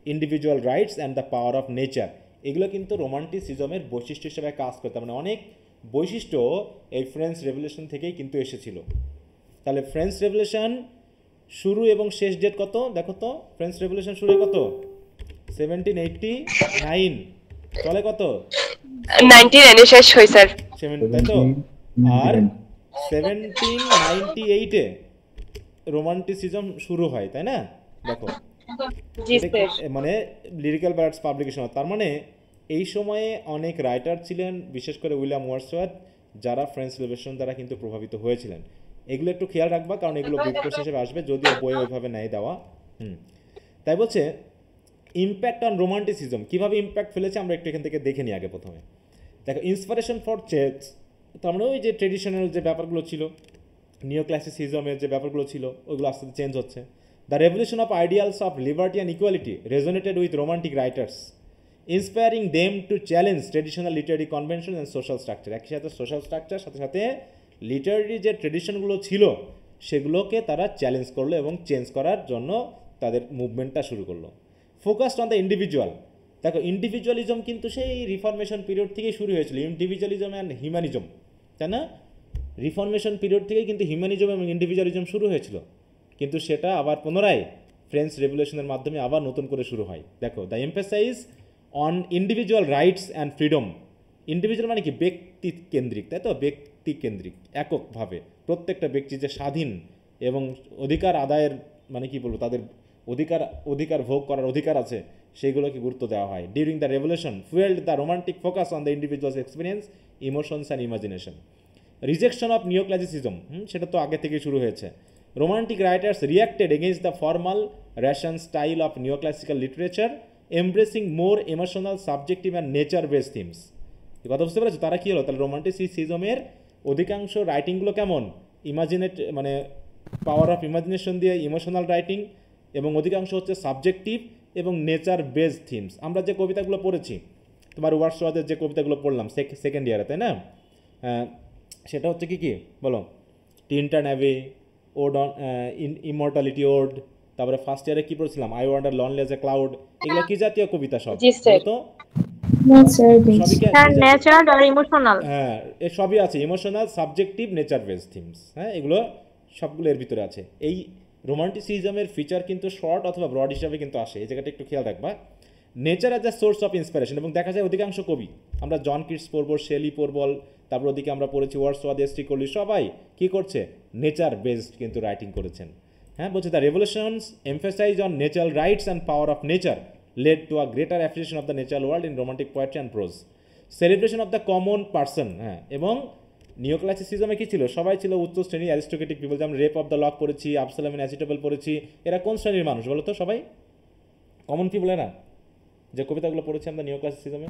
individual rights and the power of nature। এগুলো কিন্তু রোমান্টিসিজমের বৈশিষ্ট্য হিসেবে কাজ করতে, মানে অনেক বৈশিষ্ট্য এই ফ্রেঞ্চ রেভলিউশন থেকেই কিন্তু এসেছিল। তাহলে ফ্রেঞ্চ রেভলিউশন শুরু এবং শেষ ডেট কত দেখো তো, ফ্রেঞ্চ রেভলিউশন শুরু কত 1789, চলে কত 99 শেষ হয় স্যার, তাই তো, আর 1798-এ রোমান্টিসিজম শুরু হয়, তাই না? দেখো মানে লিরিক্যাল ব্যালাডস পাবলিকেশন, তার মানে এই সময়ে অনেক রাইটার ছিলেন, বিশেষ করে উইলিয়াম ওয়ার্ডসওয়ার্থ, যারা ফ্রেঞ্চ রেভলিউশন দ্বারা কিন্তু প্রভাবিত হয়েছিলেন। এগুলো একটু খেয়াল রাখবা, কারণ এগুলো বিপ্লব হিসেবে আসবে, যদিও বই ওইভাবে নেয় দেওয়া। তাই বলছে ইম্প্যাক্ট অন রোমান্টিসিজম, কীভাবে ইম্প্যাক্ট ফেলেছে আমরা একটু এখান থেকে দেখে নিই আগে। প্রথমে দেখো ইন্সপিরেশন ফর চেঞ্জ, তার মানে ওই যে ট্রেডিশনাল যে ব্যাপারগুলো ছিল, নিও ক্লাসিসিজমের যে ব্যাপারগুলো ছিল, ওইগুলো আস্তে আস্তে চেঞ্জ হচ্ছে। The revolution of ideals of liberty and equality resonated with romantic writers, inspiring them to challenge traditional literary convention and social structure. একই সাথে সোশ্যাল স্ট্রাকচার সাথে সাথে লিটারি যে ট্রেডিশনগুলো ছিল সেগুলোকে তারা চ্যালেঞ্জ করলো এবং চেঞ্জ করার জন্য তাদের মুভমেন্টটা শুরু করলো। ফোকাসড অন দ্য ইন্ডিভিজুয়াল, দেখো ইন্ডিভিজুয়ালিজম কিন্তু সেই রিফরমেশন পিরিয়ড থেকেই শুরু হয়েছিল, ইন্ডিভিজুয়ালিজম অ্যান্ড হিউম্যানিজম, তাই না? রিফরমেশন পিরিয়ড থেকেই কিন্তু হিউম্যানিজম এবং ইন্ডিভিজুয়ালিজম শুরু হয়েছিল, কিন্তু সেটা আবার পুনরায় ফ্রেঞ্চ রেভলিউশনের মাধ্যমে আবার নতুন করে শুরু হয়। দেখো the emphasize on individual rights and freedom, individual মানে কি ব্যক্তি কেন্দ্রিক, তাই তো, ব্যক্তি কেন্দ্রিক, এককভাবে প্রত্যেকটা ব্যক্তি যে স্বাধীন এবং অধিকার আদায়ের মানে কি বলবো, তাদের অধিকার ভোগ করার অধিকার আছে, সেইগুলোকে গুরুত্ব দেওয়া হয়। During the revolution fuelled the romantic focus on the individuals experience, emotions and imagination. Rejection of neo classicism, সেটা তো আগে থেকে শুরু হয়েছে। Romantic writers reacted against the formal rational style of neo classical literature, embracing more emotional subjective and nature based themes. কথা বুঝতে পেরেছো? তারা কী হলো, তাহলে রোমান্টিসিজমের অধিকাংশ রাইটিংগুলো কেমন, মানে পাওয়ার অফ ইমাজিনেশন দিয়ে ইমোশনাল রাইটিং, এবং অধিকাংশ হচ্ছে সাবজেক্টিভ এবং নেচার বেসড থিমস। আমরা যে কবিতাগুলো পড়েছি, তোমার ওয়ার্ডসওয়ার্থের যে কবিতাগুলো পড়লাম সেকেন্ড ইয়ারে, তাই না, সেটা হচ্ছে কি কি বলো, Tintern Abbey, ode on immortality ode, তারপরে ফার্স্ট ইয়ারে কি পড়ছিলাম, I wander lonely as a cloud, এগুলো কি জাতীয় কবিতা সব? তো হ্যাঁ, এর সবই আছে, emotional, subjective, nature based themes. হ্যাঁ, এগুলো সবগুলো এর ভিতরে আছে। এই রোমান্টিসিজমের ফিচার কিন্তু শর্ট অথবা ব্রড হিসাবে কিন্তু আসে, এই জায়গাটা একটু খেয়াল রাখবা। Nature as a source of inspiration, এবং দেখা যায় অধিকাংশ কবি, আমরা জন কিটস পড়বো, শেলি পড়বো, তারপর ওদিকে আমরা পড়েছি ওয়ার্ডসওয়ার্থ, এস টি কলি, সবাই কি করছে, নেচার বেসড কিন্তু রাইটিং করেছেন। হ্যাঁ, বলছে the revolution's emphasize on natural rights and power of nature led to a greater appreciation of the natural world in romantic poetry and prose, celebration of the common person. হ্যাঁ, এবং নিওক্লাসিসিজমে কি ছিল? সবাই ছিল উচ্চ শ্রেণীর অ্যারিস্টোক্রেটিক পিপল, যেমন রেপ অফ দ্য লক পড়েছি, আবসালাম এন্ড অ্যাজিটেবল পড়েছি। এরা কোন শ্রেণীর মানুষ বলো তো সবাই? কমন পিপল এরা, যে কবিতাগুলো পড়েছি আমরা নিওক্লাসিসিজমে।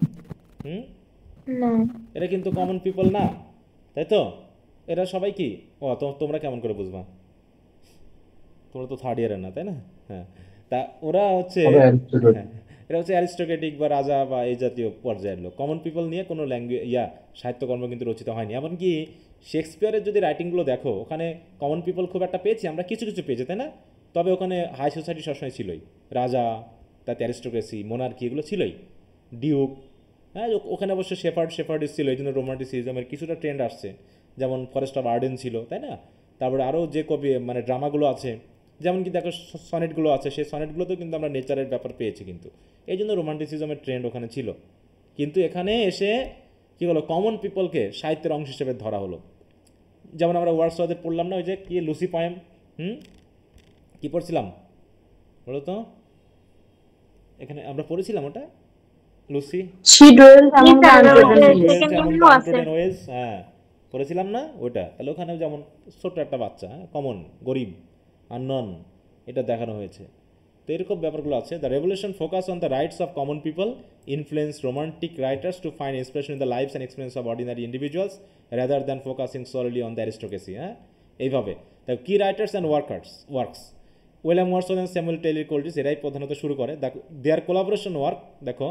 না। এরা কিন্তু কমন পিপল না, তাই তো? এরা সবাই কি? ও তোমরা কেমন করে বুঝবা? তোমরা তো থার্ড ইয়ারের না, তাই না? হ্যাঁ, তা ওরা হচ্ছে তবে অ্যারিস্টটল। হ্যাঁ, এরা হচ্ছে অ্যারিস্টোক্রেটিক বা রাজা বা এই জাতীয় পর্যায়ের লোক। কমন পিপল নিয়ে কোনো ল্যাঙ্গুয়েজ সাহিত্যকর্ম কিন্তু রচিত হয়নি। এমনকি শেক্সপিয়ারের যদি রাইটিংগুলো দেখো, ওখানে কমন পিপল খুব একটা পেয়েছি আমরা, কিছু কিছু পেয়েছি, তাই না? তবে ওখানে হাই সোসাইটি সবসময় ছিলই, রাজা, তাতে অ্যারিস্টোক্রেসি, মোনার্কি, এগুলো ছিলই, ডিউক। হ্যাঁ, ওখানে অবশ্য শেফার্ডিস ছিল, এই জন্য রোমান্টিসিজমের কিছুটা ট্রেন্ড আসছে, যেমন ফরেস্ট অফ আর্ডেন ছিল, তাই না? তারপরে আরও যে কবি মানে ড্রামাগুলো আছে, যেমন কি দেখো সনেটগুলো আছে, সেই সনেটগুলোতেও কিন্তু আমরা নেচারের ব্যাপার পেয়েছি, কিন্তু এই জন্য রোমান্টিসিজমের ট্রেন্ড ওখানে ছিল। কিন্তু এখানে এসে কী হলো, কমন পিপলকে সাহিত্যের অংশ হিসেবে ধরা হলো। যেমন আমরা ওয়ার্ডসওয়ার্থের পড়লাম না, ওই যে কি লুসি পয়েম, কি পড়ছিলাম বলো তো? এখানে আমরা পড়েছিলাম ওটা, Lucy She dwells among the sir, untrodden ওটা hills. second যেমন one-এও আছে। ডাউনটোডেন ওয়েজ, হ্যাঁ পড়েছিলাম না ওটা? তাহলে ওখানেও যেমন ছোট্ট একটা বাচ্চা, হ্যাঁ, কমন, গরিব, আননন, এটা দেখানো হয়েছে। তো এরকম ব্যাপারগুলো আছে। The revolution focus on the rights of common people, influence romantic writers to find inspiration in the lives and experience of ordinary individuals rather than focusing solidly on the aristocracy. হ্যাঁ, এইভাবে দ্য কি রাইটার্স অ্যান্ড ওয়ার্কস উইলিয়াম ওয়াটসন অ্যান্ড স্যামুয়েল টেইলর কোলরিজ, এরাই প্রধানত শুরু করে। দেয়ার কোলাবোরেশন ওয়ার্ক, দেখো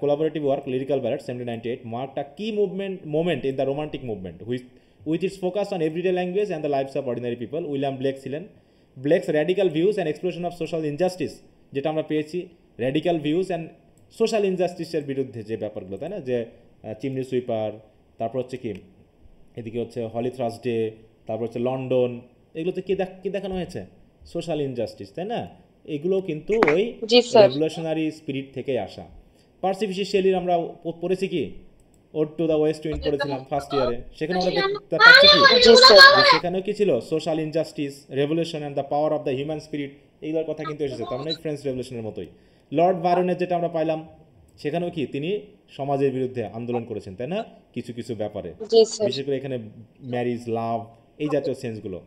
collaborative work, Lyrical Ballad 1798, marked a key moment in the Romantic movement, with its focus on everyday language and the lives of ordinary people. William Blake ছিলেন। Blake's radical views and exploration of social injustice, যেটা আমরা পেয়েছি, র্যাডিক্যাল ভিউজ অ্যান্ড সোশ্যাল ইনজাস্টিসের বিরুদ্ধে যে ব্যাপারগুলো, তাই না? যে চিমনি সুইপার, তারপর হচ্ছে কি এদিকে হচ্ছে হলি থার্সডে, তারপর হচ্ছে লন্ডন, এগুলোতে কি দেখানো হয়েছে? সোশ্যাল ইনজাস্টিস, তাই না? এগুলো কিন্তু ওই জি স্যার। রেভলিউশনারি স্পিরিট থেকেই আসা। পার্সি বিশি শেলির আমরা পড়েছি কি, ode to the west wind পড়েছিলাম ফার্স্ট ইয়ারে। সেখানে আমরা পাচ্ছি কি, জি স্যার। যে সেখানেও কি ছিল? Social injustice, revolution and the power of the human spirit, এইগুলোর কথা কিন্তু এসেছে। তার মানে ফ্রেঞ্চ রেভলিউশনের মতোই। লর্ড বায়রনের যেটা আমরা পাইলাম, সেখানেও কি তিনি সমাজের বিরুদ্ধে আন্দোলন করেছেন, তাই না? কিছু কিছু ব্যাপারে, জি স্যার। বিশেষ করে এখানে ম্যারিজ, লাভ, এই জাতীয় সেন্সগুলো।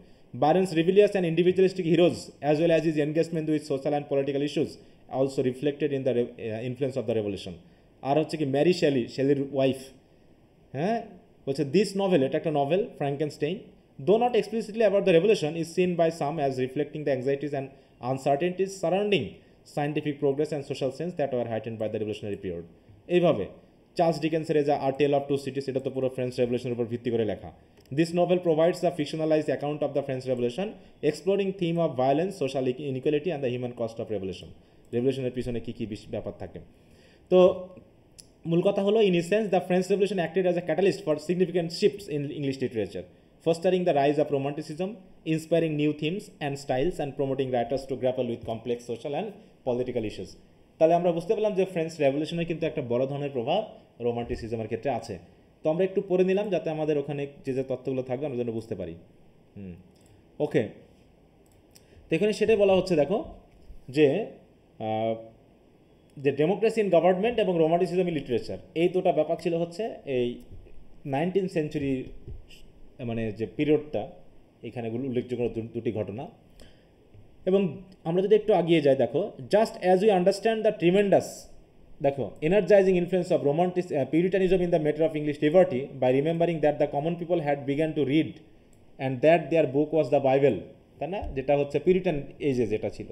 Byron's rebellious and individualistic heroes as well as his engagement with social and political issues also reflected in the influence of the revolution. আর হচ্ছে কি ম্যারি শেলির ওয়াইফ, হ্যাঁ, বলছে দিস নভেল, এটা একটা novel, Frankenstein, though not explicitly about the revolution, is seen by some as reflecting the anxieties and uncertainties surrounding scientific progress and social sense that were heightened by the revolutionary period. এইভাবে চার্লস ডিকেন্সের যা আর টেল অফ টু সিটিস, এটা তো পুরো ফ্রেঞ্চ রেভলিউশনের উপর ভিত্তি করে লেখা। This novel provides the fictionalised account of the French revolution, exploring theme of violence, social inequality and the human cost of revolution. রেভলিউশনের পিছনে কী কী ব্যাপার থাকে। তো মূল কথা হলো, in essence the French revolution acted as a catalyst for significant shifts in English literature, fostering the rise of romanticism, inspiring new themes and styles, and promoting writers to grapple with complex social and political issues. তাহলে আমরা বুঝতে পারলাম যে ফ্রেঞ্চ রেভলিউশনের কিন্তু একটা বড় ধরনের প্রভাব রোমান্টিসিজমের ক্ষেত্রে আছে। তো আমরা একটু পড়ে নিলাম যাতে আমাদের ওখানে যে তথ্যগুলো থাকবে আমরা যেন বুঝতে পারি। ওকে, তো এখানে সেটাই বলা হচ্ছে, দেখো যে ডেমোক্রেসি ইন গভর্নমেন্ট এবং রোমান্টিসিজম ইন লিটারেচার, এই দুটো ব্যাপার ছিল হচ্ছে এই 19th সেঞ্চুরি মানে যে পিরিয়ডটা, এখানে উল্লেখযোগ্য দুটি ঘটনা। এবং আমরা যদি একটু আগিয়ে যাই, দেখো just as we understand the tremendous, দেখো energising influence of puritanism in the matter of English liberty by remembering that the common people had began to read and that their book was the Bible, তাই না? যেটা হচ্ছে পিউরিটান এজে যেটা ছিল।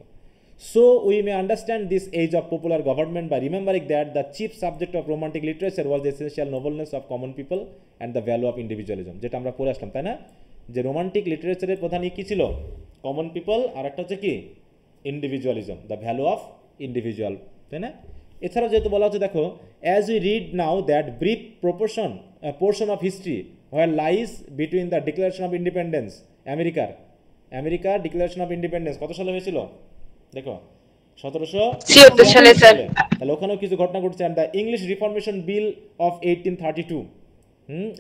So we may understand this age of popular government by remembering that the chief subject of romantic literature was the essential nobleness of common people and the value of individualism, যেটা আমরা পড়ে আসলাম, তাই না? যে রোমান্টিক লিটারেচারের প্রধান কি ছিল? কমন পিপল, আর একটা হচ্ছে কি individualism, the value of individual, তাই না? এছাড়াও যেহেতু বলা হচ্ছে, দেখো as we read now that brief portion of history where lies between the declaration of independence, আমেরিকার ডিক্লারেশন অফ ইন্ডিপেন্ডেন্স কত সালে হয়েছিল? দেখো 1776 সালে স্যার। তাহলে ওখানেও কিছু ঘটনা ঘটছে। And the English reformation bill of 1832,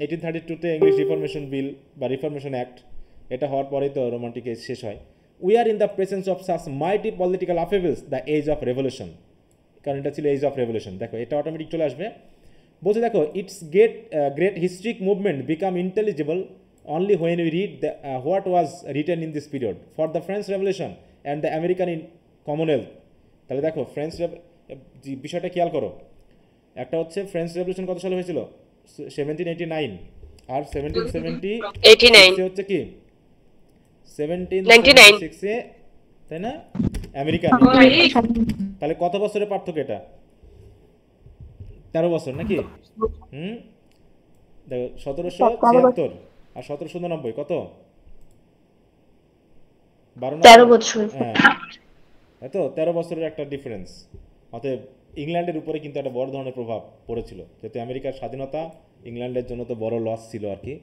1832তে ইংলিশ রিফরমেশন বিল বা রিফরমেশন অ্যাক্ট, এটা হওয়ার পরেই তো রোমান্টিক এজ শেষ হয়। We are in the presence of such mighty political upheavals, the age of revolution, কারণ এটা ছিল এজ অফ রেভলিউশন। দেখো এটা অটোমেটিক চলে আসবে। বলছে দেখো, it's great historic movement become intelligible only when we read what was written in this period for the French revolution and the American in Commonwealth. তাহলে দেখো বিষয়টা খেয়াল করো, একটা হচ্ছে ফ্রেঞ্চ রেভলিউশন কত সালে হয়েছিল, 1789, আর 1776 হচ্ছে কি 1776 তাই না, আমেরিকান। তাহলে কত বছরের পার্থক্য এটা, 13 বছর নাকি? দেখো 1776 আর 1789 কত, 13 বছর। হ্যাঁ, তাই তো 13 বছরের একটা ডিফারেন্স। অতএব ইংল্যান্ডের উপরে কিন্তু একটা বড় ধরনের প্রভাব পড়েছিল, যেহেতু আমেরিকার স্বাধীনতা ইংল্যান্ডের জন্য তো বড় লস ছিল আর কি,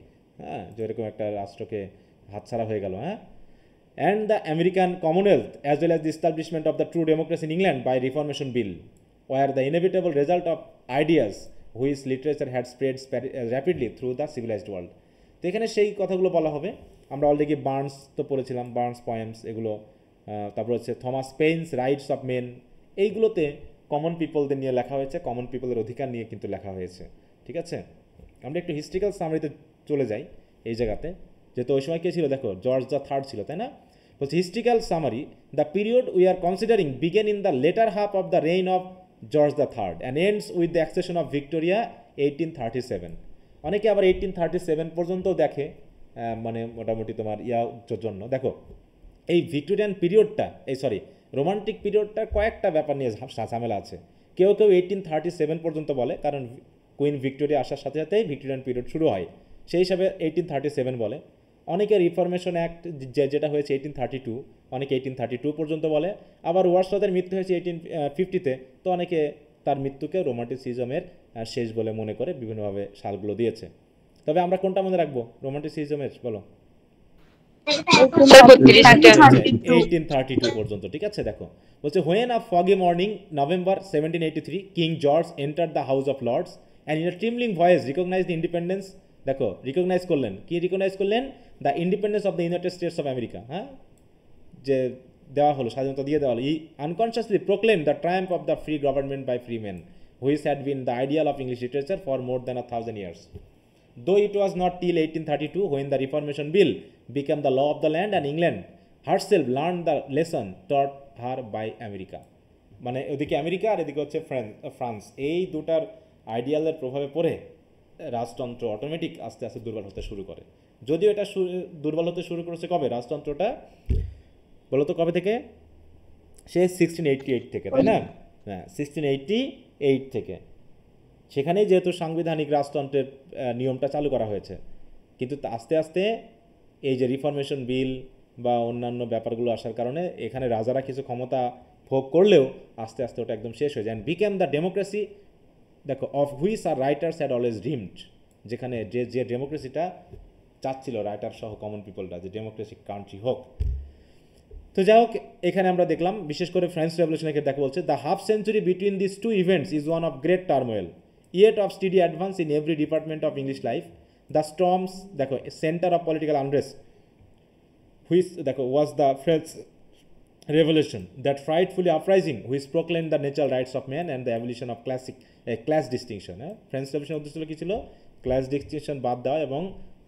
হ্যাঁ, যে এরকম একটা রাষ্ট্রকে হাতছাড়া হয়ে গেল। হ্যাঁ, and the American Commonwealth as well as the establishment of the true democracy in England by Reformation Bill were the inevitable result of ideas which literature had spread rapidly through the civilized world. তো এখানে সেই কথাগুলো বলা হবে। আমরা অলরেডি বার্নস তো পড়েছিলাম, বার্নস পয়েমস এগুলো, তারপর হচ্ছে Thomas Paine's rights of men, এইগুলোতে কমন পিপলদের নিয়ে লেখা হয়েছে, কমন পিপলের অধিকার নিয়ে কিন্তু লেখা হয়েছে। ঠিক আছে, আমরা একটু হিস্ট্রিক্যাল সামারিতে চলে যাই এই জায়গাতে, যেহেতু ওই সময় কে ছিল, দেখো জর্জ দ্য থার্ড ছিল, তাই না? বলছে historical summary, the period we are considering begin in the latter half of the reign of George the third and ends with the accession of Victoria 1837। অনেকে আবার 1837 পর্যন্ত দেখে, মানে মোটামুটি তোমার জন্য। দেখো এই ভিক্টোরিয়ান পিরিয়ডটা, রোমান্টিক পিরিয়ডটা কয়েকটা ব্যাপার নিয়ে ঝামেলা আছে। কেউ 1837 পর্যন্ত বলে, কারণ কুইন ভিক্টোরিয়া আসার সাথে সাথেই ভিক্টোরিয়ান পিরিয়ড শুরু হয়, সেই হিসাবে 1837 বলে। অনেকে রিফরমেশন অ্যাক্ট যেটা হয়েছে 1832, অনেকে 1832 পর্যন্ত বলে। আবার ওয়ার্ডসওয়ার্থের মৃত্যু হয়েছে 1850-তে, তো অনেকে তার মৃত্যুকে রোমান্টিসিজমের শেষ বলে মনে করে বিভিন্নভাবে সালগুলো দিয়েছে। তবে আমরা কোনটা মনে রাখবো রোমান্টিসিজমের, বলো? 1832 পর্যন্ত। ঠিক আছে, দেখো বলছে when a foggy morning November 1783 King George enter the House of Lords and in a trembling voice recognise the independence. দেখো রিকগনাইজ করলেন, কি রিকগনাইজ করলেন? The independence of the United States of America. হ্যাঁ, যে দেওয়া হলো, স্বাধীনতা দিয়ে দেওয়া হলো। He unconsciously proclaim the triumph of the free government by free men which had been the ideal of English literature for more than 1000 years. Though it was not till 1832 when the Reformation Bill became the law of the land and England herself learned the lesson taught her by America. মানে ওদিকে আমেরিকা আর এদিকে হচ্ছে ফ্রান্স, এই দুটার আইডিয়ালের প্রভাবে পড়ে রাজতন্ত্র অটোমেটিক আস্তে আস্তে দুর্বল হতে শুরু করে। যদিও এটা দুর্বল হতে শুরু করেছে কবে রাজতন্ত্রটা, বলতো কবে থেকে? সে 1688 থেকে, তাই না? হ্যাঁ, 1688 থেকে। সেখানেই যেহেতু সাংবিধানিক রাজতন্ত্রের নিয়মটা চালু করা হয়েছে, কিন্তু আস্তে আস্তে এই যে রিফরমেশন বিল বা অন্যান্য ব্যাপারগুলো আসার কারণে এখানে রাজারা কিছু ক্ষমতা ভোগ করলেও আস্তে আস্তে ওটা একদম শেষ হয়ে যায়। অ্যান্ড বিকেম দ্য ডেমোক্রেসি, দেখো, of which our writers had always dreamed, যেখানে যে ডেমোক্রেসিটা চাচ্ছিল রাইটার সহ কমন পিপলটা, যে ডেমোক্রেসিক কান্ট্রি হোক। তো যাই হোক, এখানে আমরা দেখলাম বিশেষ করে ফ্রেঞ্চ রেভলিউশনের ক্ষেত্রে দেখা বলছে, the half century between this two events is one of great turmoil yet of steady advance in every department of English life. The storms, দেখো, center of political unrest, which দেখো was the French Revolution, that frightfully uprising which proclaimed the natural rights of man and the abolition of class distinction. French রেভলিউশনের উদ্দেশ্য কী ছিল? ক্লাস ডিস্টিংশন বাদ দেওয়া এবং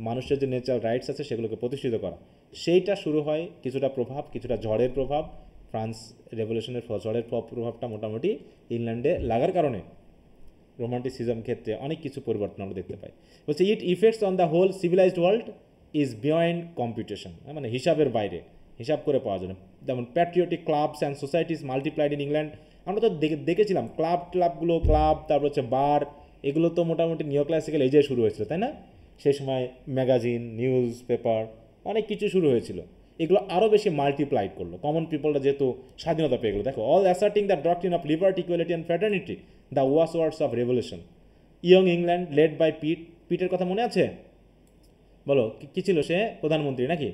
মানুষের যে ন্যাচারাল রাইটস আছে সেগুলোকে প্রতিষ্ঠিত করা। সেইটা শুরু হয় কিছুটা প্রভাব, কিছুটা ঝড়ের প্রভাব, ফ্রান্স রেভলিউশনের ঝড়ের প্রভাবটা মোটামুটি ইংল্যান্ডে লাগার কারণে রোমান্টিসিজম ক্ষেত্রে অনেক কিছু পরিবর্তন আমরা দেখতে পাই। বলছে it effects on the whole civilised world is beyond competition, মানে হিসাবের বাইরে, হিসাব করে পাওয়া যায় না। যেমন patriotic clubs and societies multiplied in England. আমরা তো দেখেছিলাম ক্লাব, তারপর হচ্ছে বার, এগুলো তো মোটামুটি নিও ক্লাসিক্যাল এজে শুরু হয়েছিল, তাই না? সেই সময় ম্যাগাজিন, নিউজ পেপার, অনেক কিছু শুরু হয়েছিল। এগুলো আরও বেশি মাল্টিপ্লাইড করলো, কমন পিপলরা যেহেতু স্বাধীনতা পেয়ে গেলো। দেখো, all asserting the doctrine of liberty, equality and fraternity, the words of revolution. Young England led by পিটের কথা মনে আছে? বলো, কি ছিল সে? প্রধানমন্ত্রী নাকি?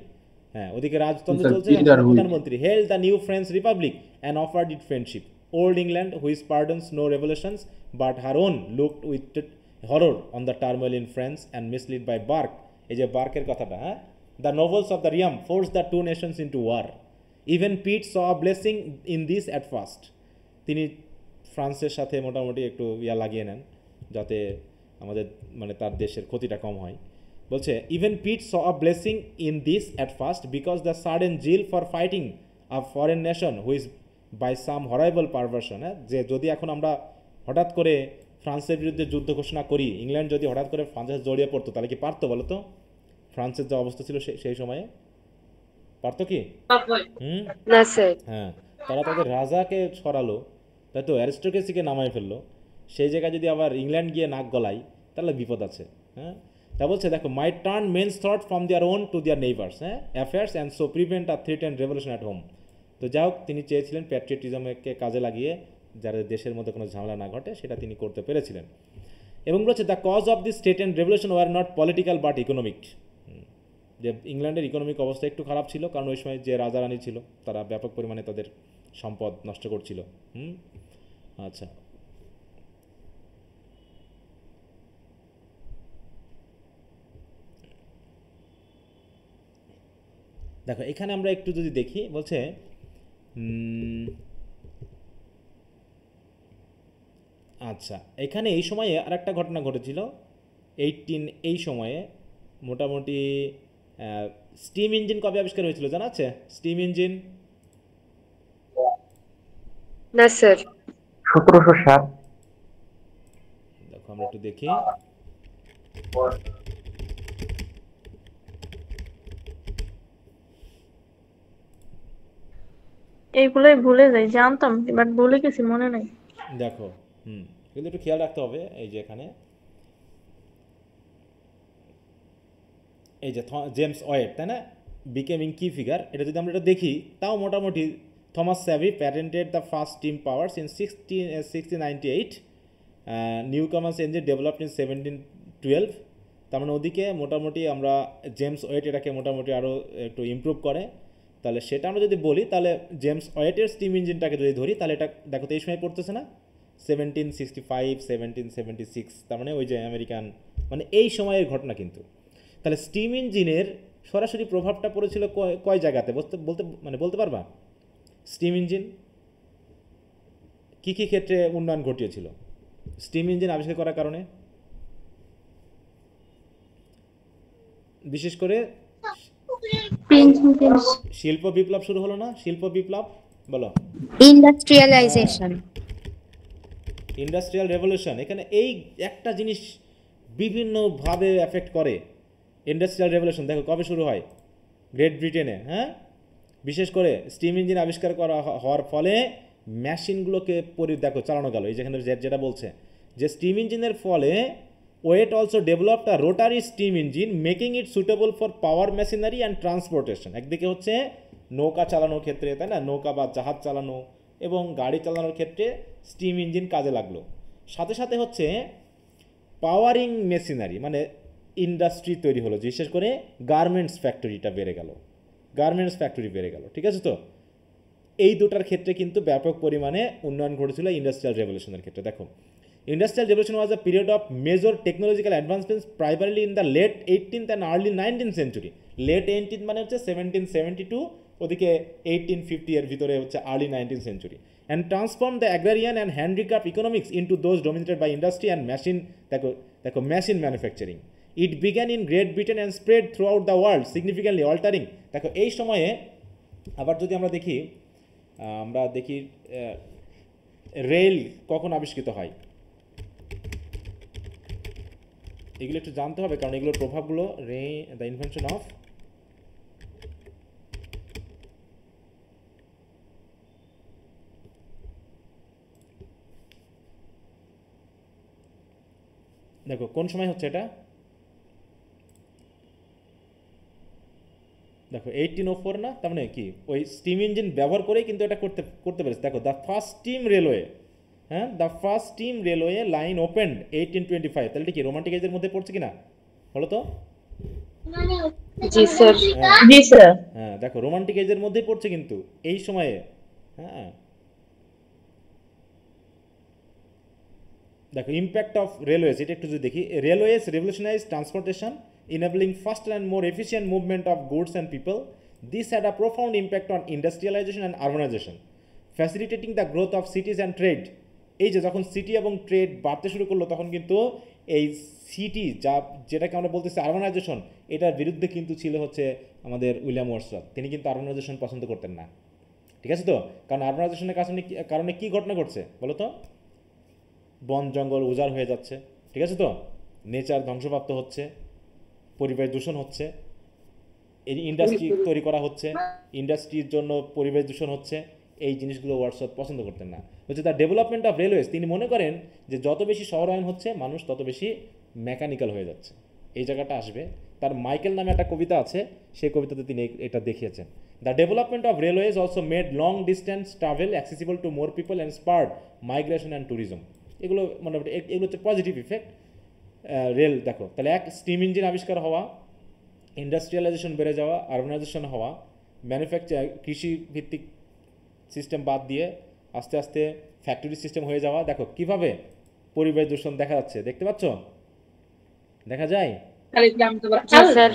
হ্যাঁ, ওদিকে রাজতন্ত্র চলছে, প্রধানমন্ত্রী held the new French republic and offered it friendship. Old England which pardons no revolutions but her own looked with horror on the turmoil in France and misled by Burke. এই যে বার্কের কথাটা, হ্যাঁ, the novels of the realm force the two nations into war. Even Pitt saw a blessing in this at first. তিনি ফ্রান্সের সাথে মোটামুটি একটু লাগিয়ে নেন, যাতে আমাদের মানে তার দেশের ক্ষতিটা কম হয়। বলছে even Pitt saw a blessing in this at first because the sudden zeal for fighting a foreign nation whose by some horrible perversion, হ্যাঁ, যে যদি এখন আমরা হঠাৎ করে ফ্রান্সের বিরুদ্ধে যুদ্ধ ঘোষণা করি, ইংল্যান্ড যদি হঠাৎ করে ফ্রান্সের জড়িয়ে পড়তো তাহলে কি পারতো বলো তো? ফ্রান্সের যে অবস্থা ছিল সেই সময়ে পারতো কি? হুম, না স্যার। হ্যাঁ, তারা তাদের রাজাকে সরালো, তাই তো অ্যারিস্টোক্রেসিকে নামায় ফেললো, সেই জায়গায় যদি আবার ইংল্যান্ড গিয়ে নাক গলায় তাহলে বিপদ আছে। হ্যাঁ, তা বলছে দেখো might turn men's thought from their own to their neighbours, হ্যাঁ, affairs and so prevent a threat and revolution at home. তো যাই হোক, তিনি চেয়েছিলেন প্যাট্রিয়টিজমকে কাজে লাগিয়ে যারা দেশের মধ্যে কোনো ঝামেলা না ঘটে সেটা তিনি করতে পেরেছিলেন। এবং বলছে the cause of this state and revolution were not political but economic, যে ইংল্যান্ডের ইকোনমিক অবস্থা একটু খারাপ ছিল, কারণ ওই সময় যে রাজা রানী ছিল তারা ব্যাপক পরিমাণে তাদের সম্পদ নষ্ট করছিল। আচ্ছা, দেখো এখানে আমরা একটু যদি দেখি, বলছে আচ্ছা এখানে এই সময়ে আর একটা ঘটনা ঘটেছিল এই সময়ে মোটামুটি স্টিম ইঞ্জিন কবে আবিষ্কার হয়েছিল জানা আছে? স্টিম ইঞ্জিন না স্যার। 1707। দেখো আমরা একটু দেখি, এইগুলোই ভুলে যাই, জানতাম বাট ভুলে গেছি, মনে নাই। দেখো কিন্তু একটু খেয়াল রাখতে হবে। এই যে এখানে এই যে জেমস ওয়েট, তাই না, বিকেমিং কি ফিগার, এটা যদি আমরা এটা দেখি তাও মোটামুটি Thomas Savery patented the first steam powers in 1698, Newcomen's engine developed in 1712। তার মানে ওদিকে মোটামুটি আমরা জেমস ওয়েট এটাকে মোটামুটি আরও একটু ইমপ্রুভ করে। তাহলে সেটা আমরা যদি বলি, তাহলে জেমস ওয়েটের স্টিম ইঞ্জিনটাকে যদি ধরি তাহলে এটা দেখো তো এই সময় পড়তেছে না, 1765 1776, তার মানে ওই যে আমেরিকান, মানে এই সময়ের ঘটনা কিন্তু। তাহলে স্টিম ইঞ্জিনের সরাসরি প্রভাবটা পড়েছিল কয় জায়গাতে বলতে পারবা? স্টিম ইঞ্জিন কী কী ক্ষেত্রে উন্নয়ন ঘটিয়েছিল স্টিম ইঞ্জিন আবিষ্কার করার কারণে? বিশেষ করে শিল্প বিপ্লব শুরু হলো না? শিল্প বিপ্লব বলো, ইন্ডাস্ট্রিয়ালাইজেশন, ইন্ডাস্ট্রিয়াল রেভলিউশন। এখানে এই একটা জিনিস বিভিন্নভাবে এফেক্ট করে। ইন্ডাস্ট্রিয়াল রেভলিউশন দেখো কবে শুরু হয়? গ্রেট ব্রিটেনে, হ্যাঁ, বিশেষ করে স্টিম ইঞ্জিন আবিষ্কার করা হওয়ার ফলে মেশিনগুলোকে দেখো চালানো গেল। এই যেখানে যেটা বলছে যে স্টিম ইঞ্জিনের ফলে Watt also developed a rotary steam engine making it suitable for power machinery and transportation. একদিকে হচ্ছে নৌকা চালানোর ক্ষেত্রে, তাই না, নৌকা বা জাহাজ চালানো এবং গাড়ি চালানোর ক্ষেত্রে স্টিম ইঞ্জিন কাজে লাগলো। সাথে সাথে হচ্ছে পাওয়ারিং মেশিনারি, মানে ইন্ডাস্ট্রি তৈরি হলো, বিশেষ করে গার্মেন্টস ফ্যাক্টরিটা বেড়ে গেল, গার্মেন্টস ফ্যাক্টরি বেড়ে গেল। ঠিক আছে, তো এই দুটার ক্ষেত্রে কিন্তু ব্যাপক পরিমাণে উন্নয়ন ঘটেছিল ইন্ডাস্ট্রিয়াল রেভলিউশনের ক্ষেত্রে। দেখো industrial revolution was a period of major technological advancements primarily in the late 18th and early 19th century. Late 18th মানে হচ্ছে 1772, ওদিকে 1850 এর ভিতরে হচ্ছে early 19th century, and transform the agrarian and handicraft economics into those dominated by industry and machine. দেখো machine manufacturing. It began in Great Britain and spread throughout the world significantly altering. দেখো এই সময়ে আবার যদি আমরা দেখি রেল কখন আবিষ্কৃত হয়, এগুলো একটু জানতে হবে, কারণ এগুলোর প্রভাবগুলো দ্য ইনভেনশন অফ দেখো কোন সময় হচ্ছে এটা, দেখো 1804 না, তার মানে কি ওই স্টিম ইঞ্জিন ব্যবহার করেই কিন্তু এটা করতে পেরেছে। দেখো দ্য ফার্স্ট স্টিম রেলওয়ে, হ্যাঁ, the first steam railway line opened 1825। তাহলে কি রোমান্টিক এজের মধ্যে পড়ছে কিনা বলো তো? জি স্যার। জি স্যার। হ্যাঁ, দেখো রোমান্টিক এজের মধ্যেই পড়ছে কিন্তু এই সময়ে। হ্যাঁ, দেখো ইম্প্যাক্ট অফ রেলওয়েজ, এটা একটু যদি দেখি, railways রেভলিউশনাইজ transportation enabling faster and more efficient movement of goods and people. This had a profound impact on industrialization and urbanization, facilitating the growth of cities and trade. এই যে যখন সিটি এবং ট্রেড বাড়তে শুরু করলো তখন কিন্তু এই সিটি যেটাকে আমরা বলতেছি আরবানাইজেশন, এটার বিরুদ্ধে কিন্তু ছিল হচ্ছে আমাদের উইলিয়াম ওয়ার্ডসওয়ার্থ। তিনি কিন্তু আরবানাইজেশন পছন্দ করতেন না, ঠিক আছে তো? কারণ আরবানাইজেশনের কারণে কি ঘটনা ঘটছে বলো তো? বন জঙ্গল উজাড় হয়ে যাচ্ছে, ঠিক আছে তো? নেচার ধ্বংসপ্রাপ্ত হচ্ছে, পরিবেশ দূষণ হচ্ছে, এই ইন্ডাস্ট্রি তৈরি করা হচ্ছে, ইন্ডাস্ট্রির জন্য পরিবেশ দূষণ হচ্ছে। এই জিনিসগুলো ওয়ার্ডসওয়ার্থ পছন্দ করতেন না। হচ্ছে দ্য ডেভেলপমেন্ট অফ রেলওয়েজ, তিনি মনে করেন যে যত বেশি শহরায়ন হচ্ছে মানুষ তত বেশি মেকানিক্যাল হয়ে যাচ্ছে। এই জায়গাটা আসবে, তার মাইকেল নামে একটা কবিতা আছে, সেই কবিতাতে তিনি এটা দেখিয়েছেন। The development of railways also made long distance travel accessible to more people and spurred migration and tourism. এগুলো মোটামুটি এগুলো হচ্ছে পজিটিভ ইফেক্ট রেল। দেখো তাহলে এক স্টিম ইঞ্জিন আবিষ্কার হওয়া, ইন্ডাস্ট্রিয়ালাইজেশন বেড়ে যাওয়া, আরবানাইজেশন হওয়া, ম্যানুফ্যাকচার কৃষি ভিত্তিক সিস্টেম বাদ দিয়ে আস্তে আস্তে ফ্যাক্টরি সিস্টেম হয়ে যাওয়া। দেখো কিভাবে পরিবেশ দূষণ দেখা যাচ্ছে, দেখতে পাচ্ছ? দেখা যায়? জি স্যার।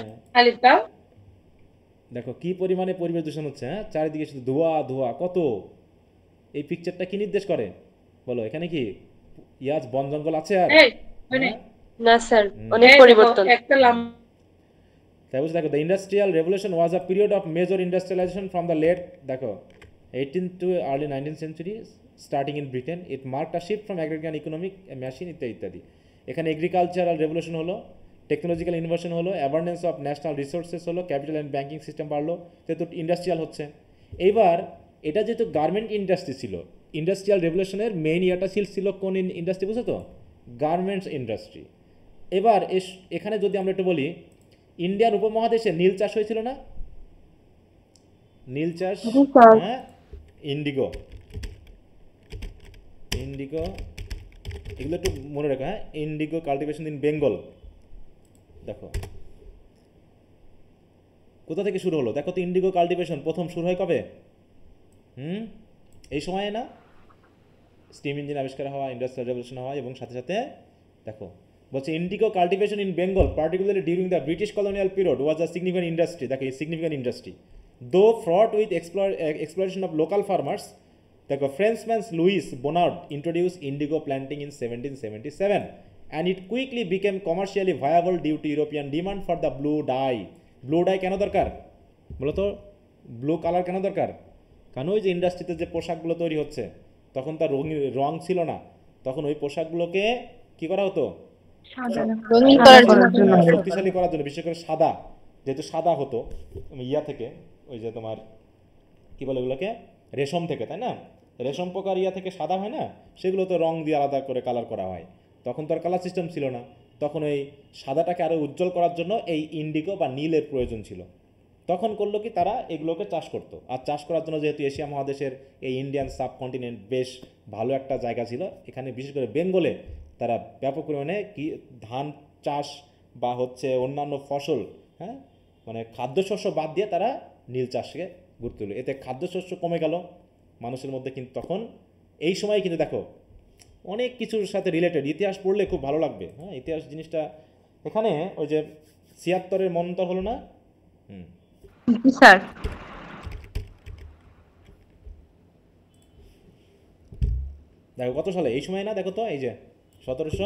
দেখো কি পরিমাণে পরিবেশ দূষণ হচ্ছে, হ্যাঁ, চারিদিকে শুধু ধোঁয়া ধোঁয়া কত। এই পিকচারটা কি নির্দেশ করে বলো? এখানে কি বন জঙ্গল আছে আর? হ্যাঁ? না স্যার, অনেক পরিবর্তন। তাই বলছে দেখো, the industrial revolution was a period of major industrialisation from the late দেখো 18th to early 19th century starting in Britain. It marked a shift from agrarian economic machine ইত্যাদি ইত্যাদি। এখানে এগ্রিকালচারাল রেভলিউশন হলো, টেকনোলজিক্যাল ইনোভেশন হলো, অ্যাবান্ডেন্স অফ ন্যাশনাল রিসোর্সেস হলো, ক্যাপিটাল অ্যান্ড ব্যাঙ্কিং সিস্টেম বাড়লো, যেহেতু ইন্ডাস্ট্রিয়াল হচ্ছে। এইবার এটা যেহেতু গার্মেন্ট ইন্ডাস্ট্রি ছিল, ইন্ডাস্ট্রিয়াল রেভলিউশনের মেইন ইয়াটা ছিল কোন ইন্ডাস্ট্রি বুঝো তো? Garments industry. এবার এখানে যদি আমরা একটু বলি, ইন্ডিয়ান উপমহাদেশে নীল চাষ হয়েছিল না? নীল চাষ, হ্যাঁ, ইন্ডিগো এগুলো একটু মনে রাখো, হ্যাঁ, ইন্ডিগো কাল্টিভেশন ইন বেঙ্গল। দেখো কোথা থেকে শুরু হলো? দেখো তো, ইন্ডিগো কাল্টিভেশন প্রথম শুরু হয় কবে? এই সময়ে না? স্টিম ইঞ্জিন আবিষ্কার হওয়া, ইন্ডাস্ট্রিয়াল রেভলিউশন হওয়া, এবং সাথে সাথে দেখো বলছে indigo cultivation in Bengal particularly during the British colonial period was a significant industry. দেখো এই significant industry though fraught with exploitation of local farmers. দেখো Frenchman Louis Bonard introduced indigo planting in 1777 and it quickly became commercially viable due to European demand for the blue dye. Blue dye কেন দরকার বলো তো? ব্লু কালার কেন দরকার? কারণ ওই যে ইন্ডাস্ট্রিতে যে পোশাকগুলো তৈরি হচ্ছে তখন তার রং ছিল না, তখন ওই পোশাকগুলোকে কি করা হতো? রঙিন করার জন্য। শক্তিশালী করার জন্য, বিশেষ করে সাদা, যেহেতু সাদা হতো থেকে, ওই যে তোমার কি বলে ওগুলোকে, রেশম থেকে, তাই না? রেশম পোকার থেকে সাদা হয় না, সেগুলো তো রং দিয়ে আলাদা করে কালার করা হয়। তখন তো আর কালার সিস্টেম ছিল না, তখন ওই সাদাটাকে আরও উজ্জ্বল করার জন্য এই ইন্ডিগো বা নীলের প্রয়োজন ছিল। তখন করলো কি, তারা এগুলোকে চাষ করতো। আর চাষ করার জন্য যেহেতু এশিয়া মহাদেশের এই ইন্ডিয়ান সাবকন্টিনেন্ট বেশ ভালো একটা জায়গা ছিল, এখানে বিশেষ করে বেঙ্গলে তারা ব্যাপক পরিমাণে কি ধান চাষ বা হচ্ছে অন্যান্য ফসল, হ্যাঁ, মানে খাদ্যশস্য বাদ দিয়ে তারা নীল চাষকে গুরুত্ব দিল। এতে খাদ্যশস্য কমে গেল মানুষের মধ্যে। কিন্তু তখন এই সময় কিন্তু দেখো অনেক কিছুর সাথে রিলেটেড ইতিহাস পড়লে খুব ভালো লাগবে। হ্যাঁ, ইতিহাস জিনিসটা এখানে ওই যে ৭৬-এর মন্বন্তর হলো না? স্যার দেখো কত সালে, এই সময় না, দেখো তো এই যে ১৭৭০,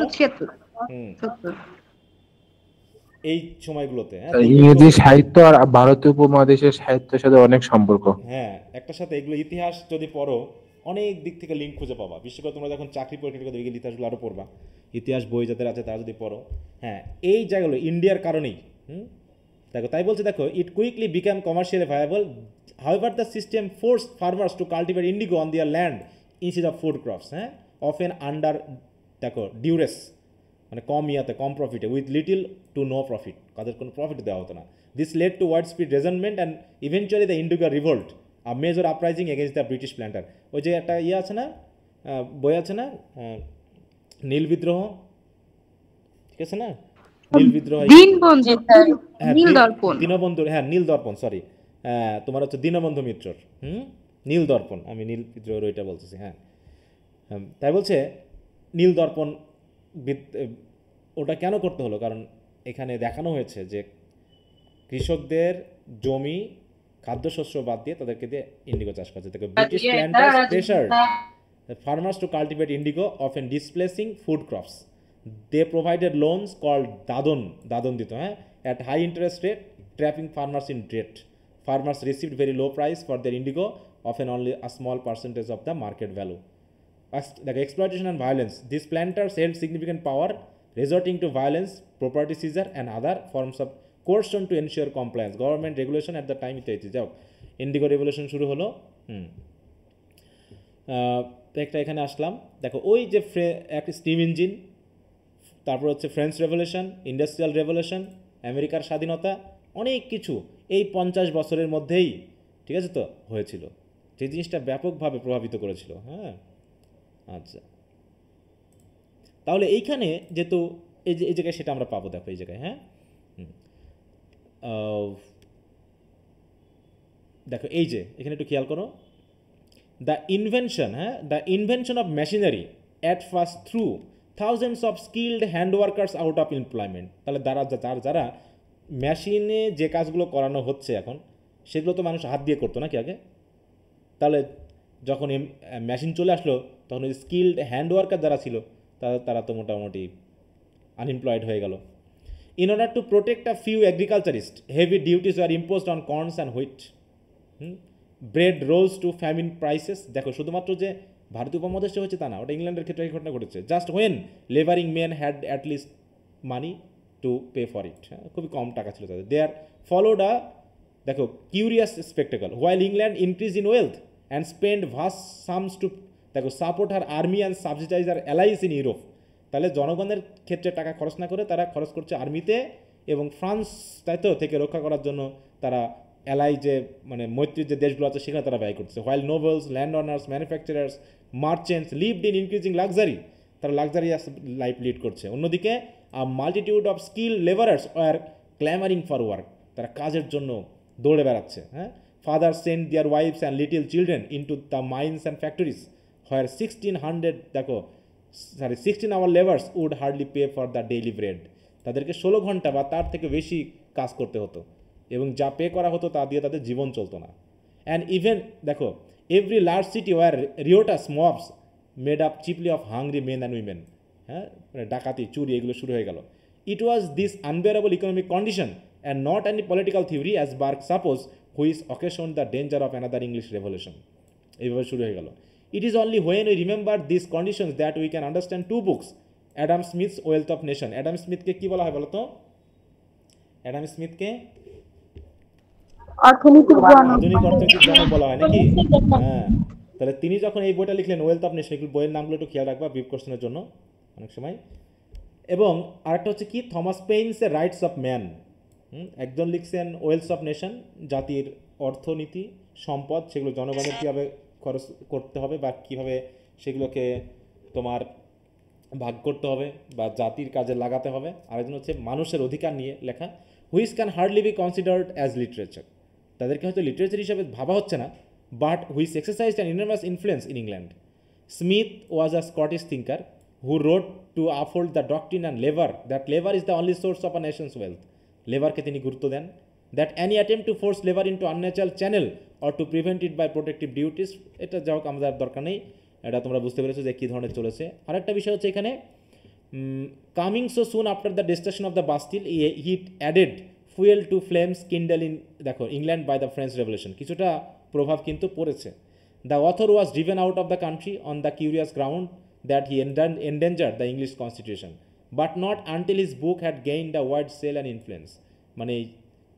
এই সময়গুলোতে। ইংরেজি সাহিত্য আর ভারতীয় উপমহাদেশের সাহিত্যের সাথে অনেক সম্পর্ক। হ্যাঁ, একটার সাথে এগুলো ইতিহাস যদি পড়ো অনেক দিক থেকে লিঙ্ক খুঁজে পাবা। বিশেষ করে তোমরা যখন চাকরি পরীক্ষা করবে গেলে ইতিহাসগুলো আরও পড়বা, ইতিহাস বই যাদের আছে তারা যদি পড়ো। হ্যাঁ, এই জায়গাগুলো ইন্ডিয়ার কারণেই। দেখো তাই বলছে, দেখো it quickly became commercially viable, however the system force farmers to cultivate indigo on their land instead of food crops. হ্যাঁ, অফেন আন্ডার দেখো ডিউরেস, মানে কম প্রফিটে, with little to no profit, তাদের কোনো প্রফিট দেওয়া হতো না। This led to widespread resentment and eventually the indigo revolt, a major uprising against the British planter. ওই যে একটা আছে না, বই আছে না, নীল বিদ্রোহ, ঠিক আছে না? নীল বিদ্রোহ, দীনবন্ধু, হ্যাঁ নীল দর্পণ, সরি, তোমার হচ্ছে দীনবন্ধু মিত্রর নীল দর্পণ, আমি নীল বিদ্রোহের ওইটা বলতেছি। হ্যাঁ, তাই বলছে নীল দর্পণ ওটা কেন করতে হলো? কারণ এখানে দেখানো হয়েছে যে কৃষকদের জমি খাদ্যশস্য বাদ দিয়ে তাদেরকে দিয়ে ইন্ডিগো চাষ করছে। দেখো British planters pressure The farmers to cultivate indigo, often displacing food crops. They provided loans called dadon dito, at high interest rate, trapping farmers in debt. Farmers received very low price for their indigo, often only a small percentage of the market value. The exploitation and violence. These planters held significant power, resorting to violence, property seizure, and other forms of coercion to ensure compliance. Government regulation at the time ইত্যাদি যাও ইন্ডিগো রেভলিউশন শুরু হলো। একটা এখানে আসলাম, দেখো ওই যে একটা স্টিম ইঞ্জিন, তারপর হচ্ছে ফ্রেঞ্চ রেভলিউশন, ইন্ডাস্ট্রিয়াল রেভলিউশন, আমেরিকার স্বাধীনতা, অনেক কিছু এই 50 বছরের মধ্যেই, ঠিক আছে তো, হয়েছিল, যে জিনিসটা ব্যাপকভাবে প্রভাবিত করেছিল। হ্যাঁ, আচ্ছা, তাহলে এইখানে যেহেতু এই জায়গায় সেটা আমরা পাবো, দেখো এই জায়গায়। হ্যাঁ, দেখো এই যে এখানে একটু খেয়াল করো, the invention of machinery at first through thousands of skilled hand workers out of employment. তাহলে যারা মেশিনে যে কাজগুলো করানো হচ্ছে এখন, সেগুলো তো মানুষ হাত দিয়ে করতো নাকি আগে? তাহলে যখন মেশিন চলে আসলো, তখন ওই স্কিল্ড হ্যান্ড ওয়ার্কার যারা ছিল তারা তো মোটামুটি আনএমপ্লয়েড হয়ে গেল। In order to protect a few agriculturists, heavy duties were imposed on corns and wheat. Bread rose to famine prices. দেখো শুধুমাত্র যে ভারতীয় উপমহাদেশে হচ্ছে তা না, ওটা ইংল্যান্ডের ক্ষেত্রে এই ঘটনা ঘটেছে। Just when labouring men had at least money to pay for it, খুবই কম টাকা ছিল তাদের। দেয়ার ফলোড আ, দেখো, curious spectacle. While England increase in wealth and spend vast sums to, দেখো, support her army and subsidise her allies in Europe. তাহলে জনগণের ক্ষেত্রে টাকা খরচ না করে তারা খরচ করছে আর্মিতে এবং ফ্রান্স, তাই তো, থেকে রক্ষা করার জন্য তারা অ্যালাই যে মানে মৈত্রীর যে দেশগুলো আছে সেখানে তারা ব্যয় করছে। While nobles, land owners, manufacturers, merchants lived in increasing luxury, তারা লাক্সারিয়াস লাইফ লিড করছে। অন্যদিকে a multitude of skill labourers are clamouring for work, তারা কাজের জন্য দৌড়ে বেড়াচ্ছে। হ্যাঁ, father send their wives and little children into the mines and factories where 16 hour labours would hardly pay for the daily bread. তাদেরকে 16 ঘন্টা বা তার থেকে বেশি কাজ করতে হতো এবং যা পে করা হতো তা দিয়ে তাদের জীবন চলতো না। অ্যান্ড ইভেন, দেখো, every large city were riotous mobs made up chiefly of hungry men and women. হ্যাঁ, মানে ডাকাতি, চুরি, এগুলো শুরু হয়ে গেল। It was this unbearable economic condition and not any political theory as Burke suppose which occasion the danger of another English revolution. এইভাবে শুরু হয়ে গেল। It is only when we remember these conditions that we can understand two books, Adam Smith's Wealth of Nation. Adam Smith কে কি বলা হয় বলো তো? Adam Smith কে অর্থনীতির জনক। আধুনিক অর্থনীতির জনক বলা হয় নাকি? হ্যাঁ, তাহলে তিনি যখন এই বইটা লিখলেন ওয়েলথ অফ নেশন, এগুলো বইয়ের নামগুলো একটু খেয়াল রাখবা বিপ কোশ্চেনের জন্য অনেক সময়। এবং আরেকটা হচ্ছে কি, থমাস পেইন্সের রাইটস অফ ম্যান। একজন লিখছেন ওয়েলথ অফ নেশন, জাতির অর্থনীতি, সম্পদ, সেগুলো জনগণের কীভাবে খরচ করতে হবে বা কীভাবে সেগুলোকে তোমার ভাগ করতে হবে বা জাতির কাজে লাগাতে হবে। আরেকজন হচ্ছে মানুষের অধিকার নিয়ে লেখা, which can hardly be considered as literature. তাদেরকে হয়তো লিটারেচার হিসাবে ভাবা হচ্ছে না, but which exercise an enormous influence in England. Smith was a Scottish thinker who wrote to uphold the doctrine and labour that labour is the only source of a nation's wealth. লেবারকে তিনি গুরুত্ব দেন। That any attempt to force labour into unnatural channel or to prevent it by protective duties, এটা যাই হোক আমাদের দরকার নেই, এটা তোমরা বুঝতে পেরেছো যে কী ধরনের চলেছে। আরেকটা বিষয় হচ্ছে এখানে, coming so soon after the destruction of the Bastille he added fuel to flames kindle in, দেখো, England by the French revolution. কিছুটা প্রভাব কিন্তু পড়েছে। The author was driven out of the country on the curious ground that he endangered the English constitution, but not until his book had gained the wide sale and influence. মানে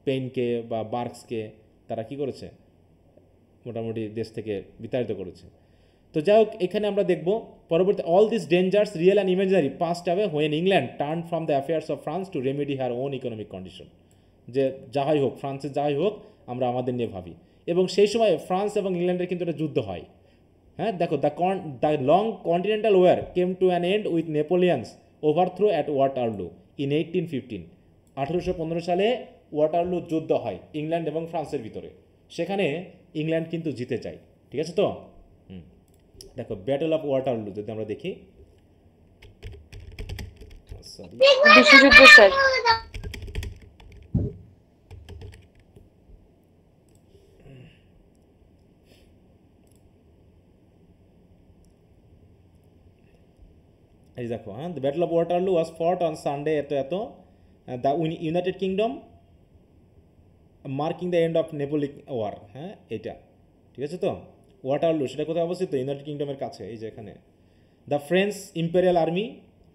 পেইনকে বা বার্কসকে তারা কী করেছে, মোটামুটি দেশ থেকে বিতাড়িত করেছে। তো যাই হোক, এখানে আমরা দেখব পরবর্তী, all this dangers real and imaginary passed away when England turn from the affairs of France two remedy her own economic condition. যে যাহাই হোক, ফ্রান্সের যাহাই হোক, আমরা আমাদের নিয়ে ভাবি। এবং সেই সময় ফ্রান্স এবং ইংল্যান্ডের কিন্তু একটা যুদ্ধ হয়। হ্যাঁ, দেখো, the long continental war came to an end with Napoleon's overthrow at Waterloo in 1815। 1815 সালে ওয়াটারলু যুদ্ধ হয় ইংল্যান্ড এবং ফ্রান্সের ভিতরে। সেখানে ইংল্যান্ড কিন্তু জিতে যায়, ঠিক আছে তো? দেখো, ব্যাটল অফ ওয়াটারলু যদি আমরা দেখি, বিশ্বযুদ্ধ স্যার। এই দেখো হ্যাঁ, the battle of Waterloo was fought on Sunday এত এত, the United Kingdom marking the end of Napoleonic war. হ্যাঁ এটা ঠিক আছে তো। ওয়াটারলু সেটা কোথায় অবস্থিত? ইউনাইটেড কিংডমের কাছে, এই যে এখানে। The French imperial army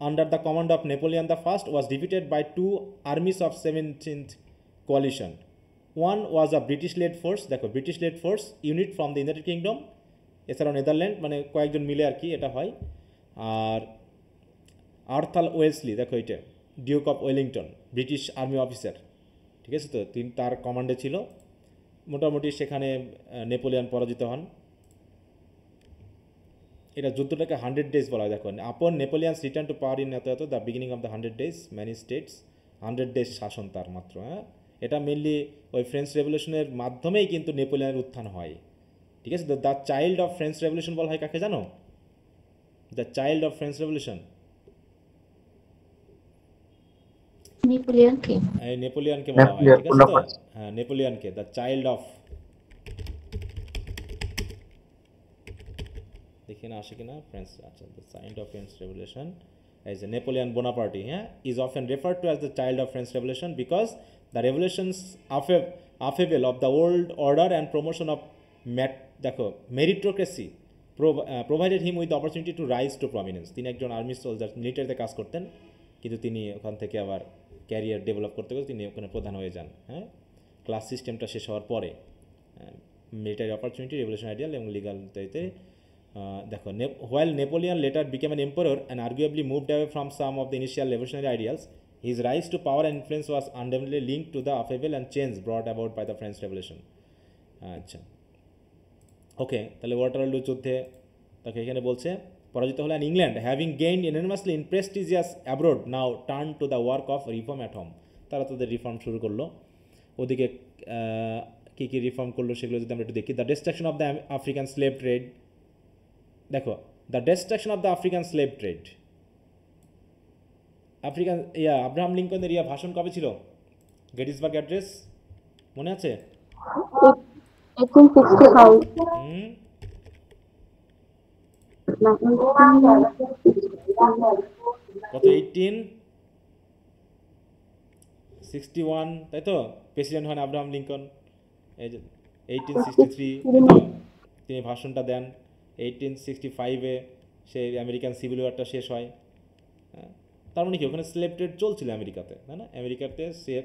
under the command of Napoleon the first was defeated by two armies of 17th coalition. One was a British led force, দেখো British led force unit from the United Kingdom, এছাড়াও নেদারল্যান্ড, মানে কয়েকজন মিলে আর কি এটা হয়। আর আর্থার ওয়েলসলি, দেখো এটা Duke of Wellington, British army officer, ঠিক আছে তো, তিনি তার কমান্ডে ছিল। মোটামুটি সেখানে নেপোলিয়ন পরাজিত হন। এটা যুদ্ধটাকে 100 days বলা হয়। দেখো upon Napoleon's return to power in এত এত the beginning of the 100 days many states, 100 days শাসন তার মাত্র। হ্যাঁ এটা মেনলি ওই ফ্রেঞ্চ রেভলিউশনের মাধ্যমেই কিন্তু নেপোলিয়নের উত্থান হয়, ঠিক আছে। The child of French revolution বলা হয় কাকে জানো? The child of French revolution, নেপোলিয়নকে এই নেপোলিয়নকে বলা হয়, ঠিক আছে তো। হ্যাঁ নেপোলিয়নকে দ্য চাইল্ড অফ, দেখি না আসে কিনা ফ্রেঞ্চ, আচ্ছা the child of French revolution as a Napoleon Bonaparte, is often referred to as the child of French Revolution because the revolution's upheaval of the old order and promotion of meritocracy provided him with the opportunity to rise to prominence. তিনি একজন আর্মি সোলজার, মিলিটারিতে কাজ করতেন, কিন্তু তিনি ওখান থেকে আবার ক্যারিয়ার ডেভেলপ করতে করতে তিনি ওখানে প্রধান হয়ে যান। হ্যাঁ ক্লাস সিস্টেমটা শেষ হওয়ার পরে মিলিটারি অপরচুনিটি, রেভলিউশন আইডিয়াল এবং লিগাল তৈরিতে। দেখো while Napoleon later became an emperor and arguably moved away from some of the initial revolutionary ideals, his rise to power and influence was undoubtedly linked to the upheaval and change brought about by the French Revolution. আচ্ছা ওকে, তাহলে ওয়াটারলু যুদ্ধে তাকে এখানে বলছে পরাজিত হলেন। England having gained enormously in prestigious abroad now turn to the work of reform at home. তারা তাদের রিফর্ম শুরু করলো। ওদিকে কী কী রিফর্ম করলো সেগুলো যদি আমরা একটু দেখি। The destruction of the African slave trade, দেখো the destruction of the African slave trade, African Abraham লিঙ্কনের ভাষণ কবে ছিল? গেটিসবার্গ অ্যাড্রেস মনে আছে? 1865 কত 1861 তাই তো? প্রেসিডেন্ট হন আব্রাহাম লিঙ্কন। এই যে 1863 তিনি ভাষণটা দেন। 1865 সেই আমেরিকান সিভিল ওয়ারটা শেষ হয়। তার মানে কি ওখানে স্লেভ ট্রেড চলছিল আমেরিকাতে, তাই না? আমেরিকাতে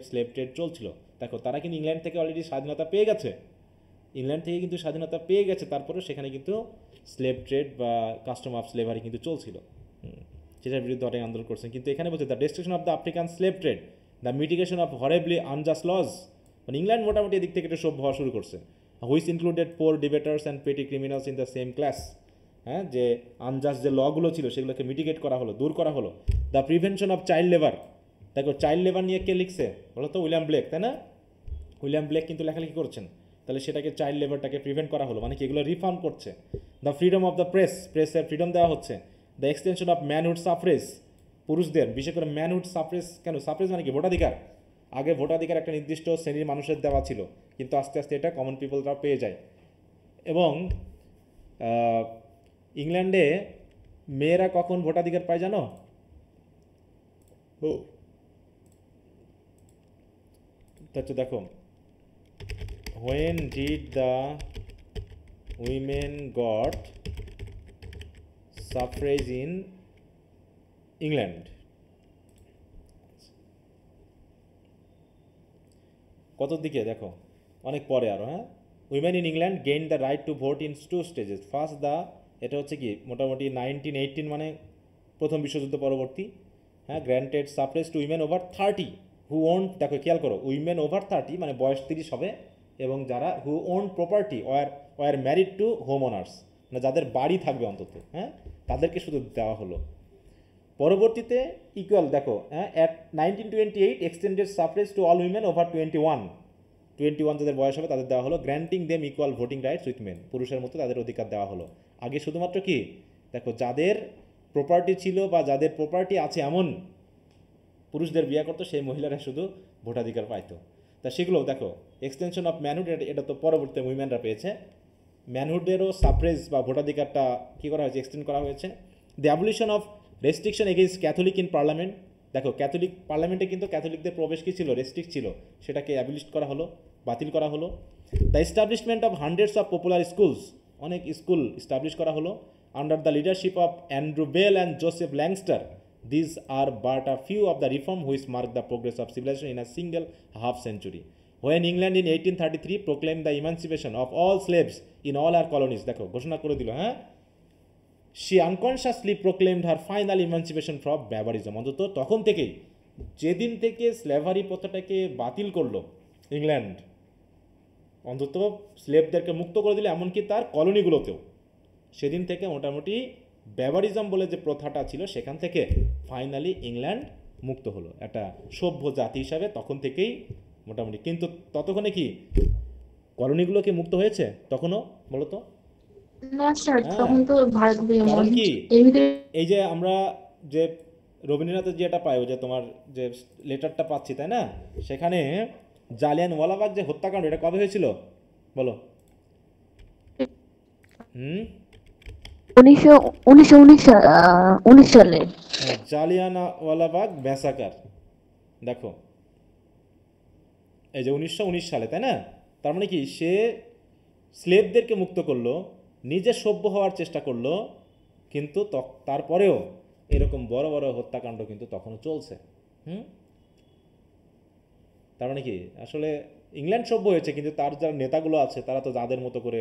স্লেভ ট্রেড চলছিল। দেখো তারা কিন্তু ইংল্যান্ড থেকে অলরেডি স্বাধীনতা পেয়ে গেছে, ইংল্যান্ড থেকে কিন্তু স্বাধীনতা পেয়ে গেছে, তারপরেও সেখানে কিন্তু স্লেভ ট্রেড বা কাস্টম অফ স্লেভারি কিন্তু চলছিল, সেটার বিরুদ্ধে অনেক আন্দোলন করছেন। কিন্তু এখানে বলছে the destruction of the African slave trade, the mitigation of horribly unjust laws, মানে ইংল্যান্ড মোটামুটি এদিক থেকে একটু সভ্য হওয়া শুরু করছে। Which included poor debtors and petty criminals in the same class. হ্যাঁ যে আনজাস্ট যে লগুলো ছিল সেগুলোকে মিটিগেট করা হলো, দূর করা হলো। The prevention of child labour, দেখো চাইল্ড লেবার নিয়ে কে লিখছে বলো তো? উইলিয়াম ব্লেক, তাই না? উইলিয়াম ব্লেক কিন্তু লেখালেখি করছেন। তাহলে সেটাকে চাইল্ড লেবারটাকে প্রিভেন্ট করা হলো, মানে কি এগুলো রিফর্ম করছে। The freedom of the press, প্রেসের ফ্রিডম দেওয়া হচ্ছে। The extension of manhood suffrage, পুরুষদের বিশেষ করে ম্যানহুড সাফরেজ, কেন সাফরেজ মানে কি? ভোটাধিকার। আগে ভোটাধিকার একটা নির্দিষ্ট শ্রেণীর মানুষের দেওয়া ছিল, কিন্তু আস্তে আস্তে এটা কমন পিপলরাও পেয়ে যায়। এবং ইংল্যান্ডে মেয়েরা কখন ভোটাধিকার পায় জানো? তো দেখো when did the women got suffrage in England? কত দিকে দেখো, অনেক পরে আরও। হ্যাঁ women in England gain the right to vote in 2 stages. First এটা হচ্ছে কি মোটামুটি 1918 মানে প্রথম বিশ্বযুদ্ধ পরবর্তী। হ্যাঁ granted suffrage to women over 30 who own, দেখো খেয়াল করো, উইমেন ওভার 30 মানে বয়স 30 হবে, এবং যারা who own property were married to home owners, মানে যাদের বাড়ি থাকবে অন্তত, হ্যাঁ তাদেরকে শুধু দেওয়া হলো। পরবর্তীতে ইকুয়াল, দেখো at 1928 extended suffrage to all women over 21 যাদের বয়স হবে তাদের দেওয়া হলো। Granting them equal voting rights with main, পুরুষের মতো তাদের অধিকার দেওয়া হলো। আগে শুধুমাত্র কি দেখো যাদের প্রপার্টি ছিল বা যাদের প্রপার্টি আছে এমন পুরুষদের বিয়ে করতো, সেই মহিলারা শুধু ভোটাধিকার পাইতো। তা সেগুলো দেখো এক্সটেনশন অফ ম্যানহুড, এটা তো পরবর্তী উইমেনরা পেয়েছে। ম্যানহুডেরও সাফরেজ বা ভোটাধিকারটা কী করা হয়েছে? এক্সটেন্ড করা হয়েছে। The abolition of restriction against Catholic in parliament, দেখো ক্যাথলিক পার্লামেন্টে কিন্তু ক্যাথলিকদের প্রবেশ কী ছিল, রেস্ট্রিক্ট ছিল, সেটাকে অ্যাবলিস্ট করা হলো, বাতিল করা হলো। The establishment of hundreds of popular schools, অনেক স্কুল এস্টাবলিশ করা হলো under the leadership of Andrew Bell and Joseph Lancaster. This are but a few of the reform which mark the progress of civilisation in a single half century. When England in 1833 proclaimed the emancipation of all slaves in all her colonies, দেখো ঘোষণা করে দিল, হ্যাঁ, she unconsciously proclaimed her final emancipation from barbarism, অন্তত তখন থেকেই, যেদিন থেকে স্লেভারি প্রথাটাকে বাতিল করলো ইংল্যান্ড, অন্তত স্লেভদেরকে মুক্ত করে দিলে, এমনকি তার কলোনিগুলোতেও, সেদিন থেকে মোটামুটি ব্যাবারিজম বলে যে প্রথাটা ছিল সেখান থেকে ফাইনালি ইংল্যান্ড মুক্ত হলো একটা সভ্য জাতি হিসাবে তখন থেকেই মোটামুটি। কিন্তু ততক্ষণে কি কলোনিগুলো কি মুক্ত হয়েছে তখনও, বলো তো? না স্যার, হ্যাঁ, তখন তো ভারত কারণ কি এমনিতে এই যে আমরা যে রবীন্দ্রনাথের যেটা পাই, যে তোমার যে লেটারটা পাচ্ছি, তাই না, সেখানে জালিয়ানওয়ালাবাগ যে হত্যাকাণ্ড, এটা কবে হয়েছিল বলো? 1919 সালে। জালিয়ানওয়ালাবাগ ম্যাসাকার, দেখো এই যে 1919 সালে, তাই না? তার মানে কি, সে স্লেভদেরকে মুক্ত করলো, নিজে সভ্য হওয়ার চেষ্টা করলো, কিন্তু তারপরেও এরকম বড় বড় হত্যাকাণ্ড কিন্তু তখনও চলছে। তার মানে কি, আসলে ইংল্যান্ড সভ্য হয়েছে, কিন্তু তার যারা নেতাগুলো আছে তারা তো যাদের মতো করে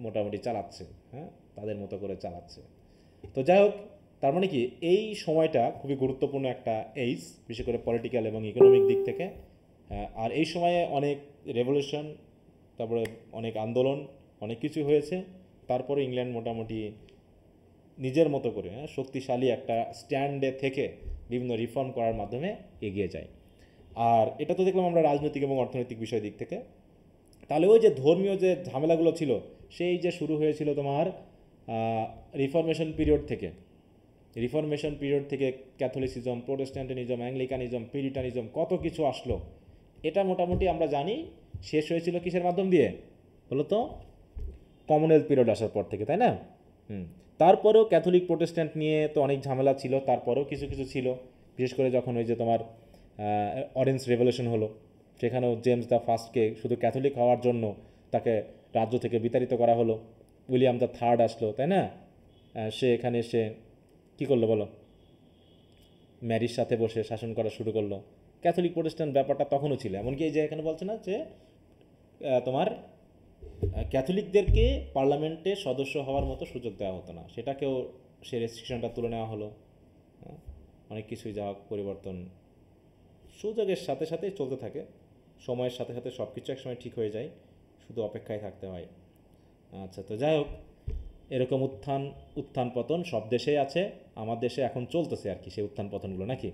মোটামুটি চালাচ্ছে, হ্যাঁ, তাদের মতো করে চালাচ্ছে। তো যাই হোক, তার মানে কি এই সময়টা খুবই গুরুত্বপূর্ণ একটা এইজ, বিশেষ করে পলিটিক্যাল এবং ইকোনমিক দিক থেকে। আর এই সময়ে অনেক রেভলিউশন, তারপরে অনেক আন্দোলন, অনেক কিছু হয়েছে। তারপরে ইংল্যান্ড মোটামুটি নিজের মতো করে শক্তিশালী একটা স্ট্যান্ডে থেকে বিভিন্ন রিফর্ম করার মাধ্যমে এগিয়ে যায়। আর এটা তো দেখলাম আমরা রাজনৈতিক এবং অর্থনৈতিক বিষয় দিক থেকে। তাহলে ওই যে ধর্মীয় যে ঝামেলাগুলো ছিল, সেই যে শুরু হয়েছিল তোমার রিফরমেশন পিরিয়ড থেকে, ক্যাথলিসিজম, প্রোটেস্ট্যান্টিনিজম, অ্যাংলিকানিজম, পিরিটানিজম, কত কিছু আসলো। এটা মোটামুটি আমরা জানি শেষ হয়েছিল কিসের মাধ্যম দিয়ে বলো তো? কমনওয়েলথ পিরিয়ড আসার পর থেকে, তাই না? তারপরেও ক্যাথলিক প্রোটেস্ট্যান্ট নিয়ে তো অনেক ঝামেলা ছিল, তারপরেও কিছু কিছু ছিল, বিশেষ করে যখন ওই যে তোমার অরেঞ্জ রেভলিউশন হলো, সেখানেও জেমস দ্য ফার্স্টকে শুধু ক্যাথলিক হওয়ার জন্য তাকে রাজ্য থেকে বিতাড়িত করা হলো। উইলিয়াম দ্য থার্ড আসলো, তাই না? সে এখানে এসে কী করলো বলো? ম্যারির সাথে বসে শাসন করা শুরু করলো। ক্যাথলিক প্রোটেস্ট্যান্ট ব্যাপারটা তখনও ছিল, এমনকি এই যে এখানে বলছে না যে তোমার ক্যাথলিকদেরকে পার্লামেন্টে সদস্য হওয়ার মতো সুযোগ দেওয়া হতো না, সেটাকেও সে রেস্ট্রিকশনটা তুলে নেওয়া হলো। অনেক কিছুই যা পরিবর্তন সুযোগের সাথে সাথে চলতে থাকে, সময়ের সাথে সাথে সব কিছু একসময় ঠিক হয়ে যায়, শুধু অপেক্ষায় থাকতে হয়। আচ্ছা, তো যাই হোক, এরকম উত্থান পতন সব দেশেই আছে, আমার দেশে এখন চলতেছে আর কি সেই উত্থান পতনগুলো, নাকি?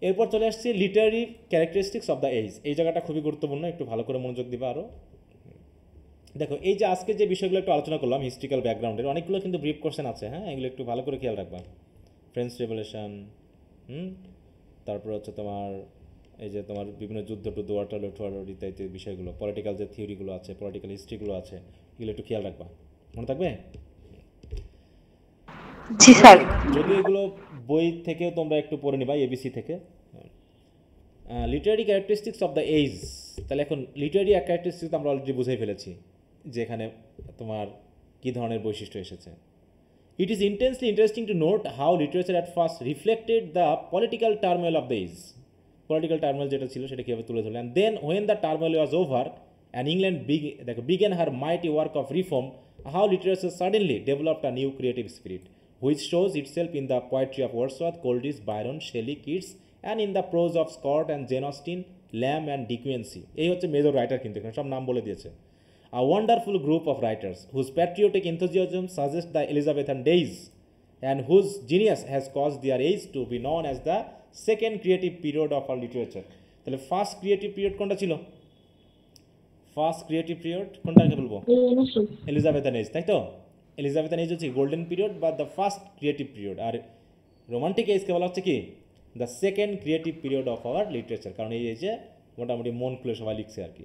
এরপর চলে আসছে literary characteristics of the age. এই জায়গাটা খুবই গুরুত্বপূর্ণ, একটু ভালো করে মনোযোগ দিবা আরও। দেখো, এই যে আজকে যে বিষয়গুলো একটু আলোচনা করলাম হিস্ট্রিক্যাল ব্যাকগ্রাউন্ডের, অনেকগুলো কিন্তু ব্রিফ কোশ্চেন আছে, হ্যাঁ, এগুলো একটু ভালো করে খেয়াল রাখবা। ফ্রেঞ্চ রেভলিউশন, তারপর হচ্ছে তোমার এই যে তোমার বিভিন্ন যুদ্ধ ওয়াটার ইত্যাদি বিষয়গুলো, পলিটিক্যাল যে থিওরিগুলো আছে, পলিটিক্যাল হিস্ট্রিগুলো আছে, এগুলো একটু খেয়াল রাখবা, মনে থাকবে? জি স্যার। যদিও এগুলো বই থেকেও তোমরা একটু পড়ে নিবা, এবিসি থেকে। Literary characteristics of the age. তাহলে এখন লিটারারি ক্যারেক্টারিস্টিক্স আমরা অলরেডি বুঝেই ফেলেছি যে এখানে তোমার কী ধরনের বৈশিষ্ট্য এসেছে। It is intensely interesting to note how literature at first reflected the political turmoil of the age. Political turmoil যেটা ছিল সেটা কীভাবে তুলে ধরলেন। Then when the turmoil was over and England began her mighty work of reform, how literature suddenly developed a new creative spirit which shows itself in the poetry of Wordsworth, Coleridge, Byron, Shelley, Keats, and in the prose of Scott and Jane Austen, Lamb and De Quincey. এই হচ্ছে মেজর রাইটার, কিন্তু এখানে সব নাম বলে দিয়েছে। A wonderful group of writers whose patriotic enthusiasm suggests the Elizabethan days and whose genius has caused their age to be known as the second creative period of our literature. তাহলে ফার্স্ট ক্রিয়েটিভ পিরিয়ড কোনটা ছিল? ফার্স্ট ক্রিয়েটিভ পিরিয়ড কোনটাকে বলবো? এলিজাবেথান এজ, তাই তো? এলিজাবেথান এজ হচ্ছে গোল্ডেন পিরিয়ড বা দ্য ফার্স্ট ক্রিয়েটিভ পিরিয়ড, আর রোমান্টিক এজকে বলা হচ্ছে কি? The second creative period of our literature, কারণ এই এজে মোটামুটি মন খুলে সবাই লিখছে আর কি।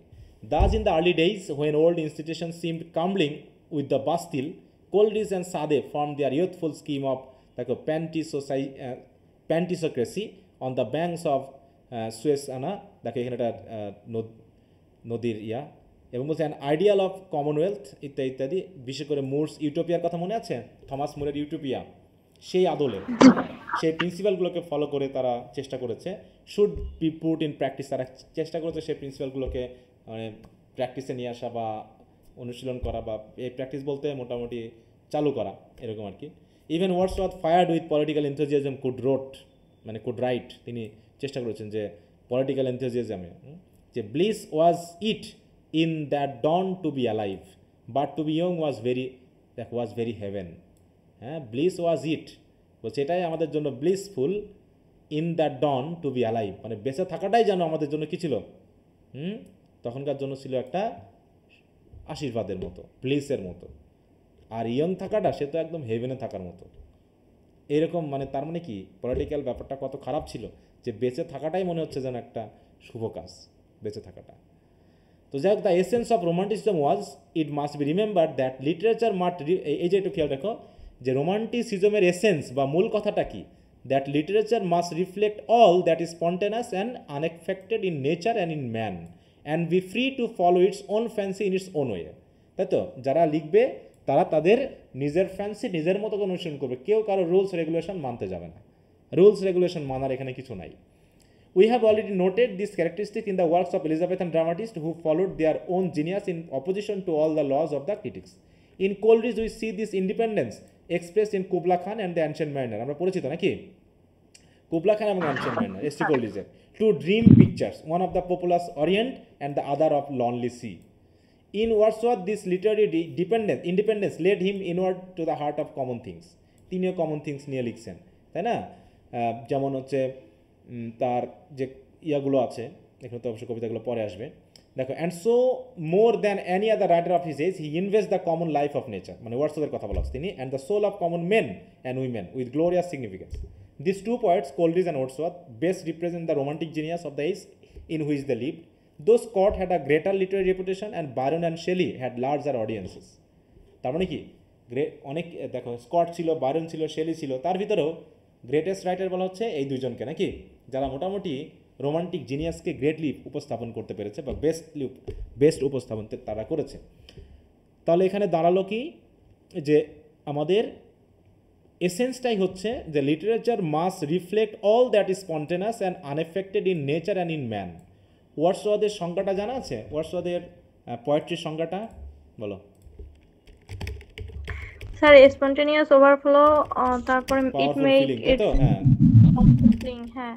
Thus in the early days when old institutions seemed crumbling with the Bastille, Coleridge and Sade formed their youthful scheme of দেখো pantisocracy on the banks of Susquehanna, দেখো এখানে একটা নদীর এবং বলছে অ্যান আইডিয়াল অফ কমনওয়েলথ ইত্যাদি ইত্যাদি। বিশেষ করে মুরস ইউটোপিয়ার কথা মনে আছে, থমাস মুরের ইউটোপিয়া, সেই আদলে সেই প্রিন্সিপালগুলোকে ফলো করে তারা চেষ্টা করেছে, should be put in practice, তারা চেষ্টা করেছে সেই প্রিন্সিপালগুলোকে মানে প্র্যাকটিসে নিয়ে আসা বা অনুশীলন করা, বা এই প্র্যাকটিস বলতে মোটামুটি চালু করা এরকম আর কি। Even Wordsworth fired with political enthusiasm could write, তিনি চেষ্টা করেছেন যে পলিটিক্যাল এনথুজিয়াজমে যে bliss was it in that dawn to be alive but to be young was very heaven. হ্যাঁ, ব্লিস ওয়াজ ইট বলছে এটাই আমাদের জন্য blissful, in that dawn to be alive মানে বেঁচে থাকাটাই যেন আমাদের জন্য কী ছিল, তখনকার জন্য ছিল একটা আশীর্বাদের মতো, ব্লিসের মতো। আর ইয়ং থাকাটা সে তো একদম হেভেনে থাকার মতো এরকম। মানে তার মানে কি পলিটিক্যাল ব্যাপারটা কত খারাপ ছিল যে বেঁচে থাকাটাই মনে হচ্ছে যেন একটা শুভ কাজ, বেঁচে থাকাটা। তো যাই হোক, the essence of romanticism was, it must be remember that literature এই যে একটু খেয়াল রাখো যে রোমান্টিসিজমের এসেন্স বা মূল কথাটা কি, that literature must reflect all that is spontaneous and unaffected in nature and in man and be free to follow its own fancy in its own way. তাই তো, যারা লিখবে তারা তাদের নিজের ফ্যান্সি নিজের মতো করে অনুসরণ করবে, কেউ কারো রুলস রেগুলেশন মানতে যাবে না। রুলস রেগুলেশন মানার এখানে কিছু নাই। We have already noted this characteristic in the works of Elizabethan dramatists who followed their own genius in opposition to all the laws of the critics. In Coleridge we see this independence expressed in Kubla Khan and the Ancient Mariner. আমরা পরিচিত নাকি কুবলা খান এবং Ancient Mariner, S.T. Coleridge, two dream pictures, one of the populous Orient and the other of lonely sea. In Wordsworth this literary independence led him inward to the heart of common things. তিনিও কমন থিংস নিয়ে লিখছেন, তাই না? যেমন হচ্ছে তার যে ইয়াগুলো আছে, এখানে তো অবশ্যই কবিতাগুলো পরে আসবে। দেখো, and so more than any other writer of his age he invest the common life of nature, মানে ওয়ার্ডসওয়ার্থের কথা বলা হচ্ছে তিনি, and the soul of common men and women with glorious significance. This two poets, Coleridge and Wordsworth, best represent the romantic genius of the age in which they lived. Though Scott had a greater literary reputation and Byron and Shelley had larger audiences. তার মানে কি অনেক, দেখো স্কট ছিল, বায়রন ছিল, শেলি ছিল, তার ভিতরেও গ্রেটেস্ট রাইটার বলা হচ্ছে এই দুইজনকে নাকি, যারা মোটামুটি রোমান্টিক জিনিয়াসকে গ্রেটলি উপস্থাপন করতে পেরেছে বা বেস্ট উপস্থাপন তারা করেছে। তাহলে এখানে দাঁড়ালো কি যে আমাদের এসেন্সটাই হচ্ছে যে literature must reflect all that is spontaneous and unaffected in nature and in man. ওয়ার্ডসওয়ার্থের সংজ্ঞাটা জানা আছে? ওয়ার্ডসওয়ার্থের পোয়েট্রির সংজ্ঞাটা বলো। স্যার স্পন্টেনিয়াস ওভারফ্লো, তারপরে ইট মেক ইট, হ্যাঁ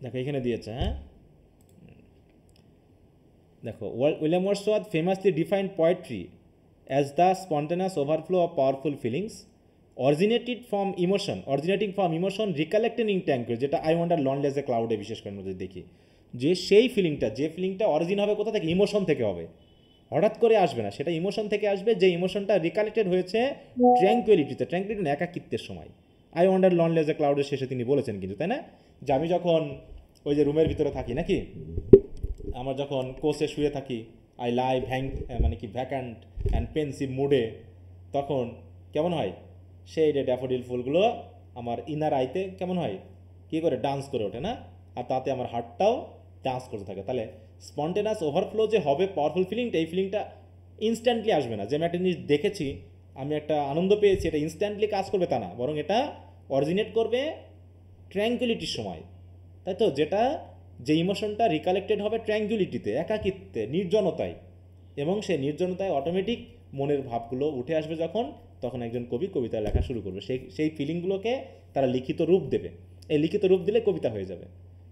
দেখো এখানে দিয়েছে। হ্যাঁ, দেখো, William Wordsworth famously defined poetry as the spontaneous overflow of powerful feelings originating from emotion recollected in tranquil, যেটা I wander lonely as a ক্লাউডে বিশেষ করে যদি দেখি যে সেই ফিলিংটা অরিজিন হবে কোথা থেকে, ইমোশন থেকে হবে, হঠাৎ করে আসবে না, সেটা ইমোশন থেকে আসবে, যে ইমোশনটা রিকালেক্টেড হয়েছে ট্র্যাঙ্কুইলিটি না একাকিত্বের সময়। I wander lonely as a ক্লাউডের শেষে তিনি বলেছেন কিন্তু, তাই না, যে আমি যখন ওই যে রুমের ভিতরে থাকি নাকি, আমরা যখন কোচে শুয়ে থাকি, I lie vacant and pensive মুডে, তখন কেমন হয় সেই ড্যাফোডিল ফুলগুলো আমার ইনার আইতে কেমন হয়, কী করে ডান্স করে ওঠে না, আর তাতে আমার হার্টটাও ডান্স করতে থাকে। তাহলে স্পন্টেনাস ওভারফ্লো যে হবে পাওয়ারফুল ফিলিংটা, এই ফিলিংটা ইনস্ট্যান্টলি আসবে না, যে আমি একটা জিনিস দেখেছি, আমি একটা আনন্দ পেয়েছি, এটা ইনস্ট্যান্টলি কাজ করবে তা না, বরং এটা অরিজিনেট করবে ট্র্যাঙ্কুইলিটির সময়, তাই তো, যে ইমোশনটা রিকালেক্টেড হবে ট্র্যাঙ্কুইলিটিতে, একাকিত্বে, নির্জনতায়, এবং সেই নির্জনতায় অটোমেটিক মনের ভাবগুলো উঠে আসবে যখন, তখন একজন কবি কবিতা লেখা শুরু করবে, সেই ফিলিংগুলোকে তারা লিখিত রূপ দেবে, এই লিখিত রূপ দিলে কবিতা হয়ে যাবে।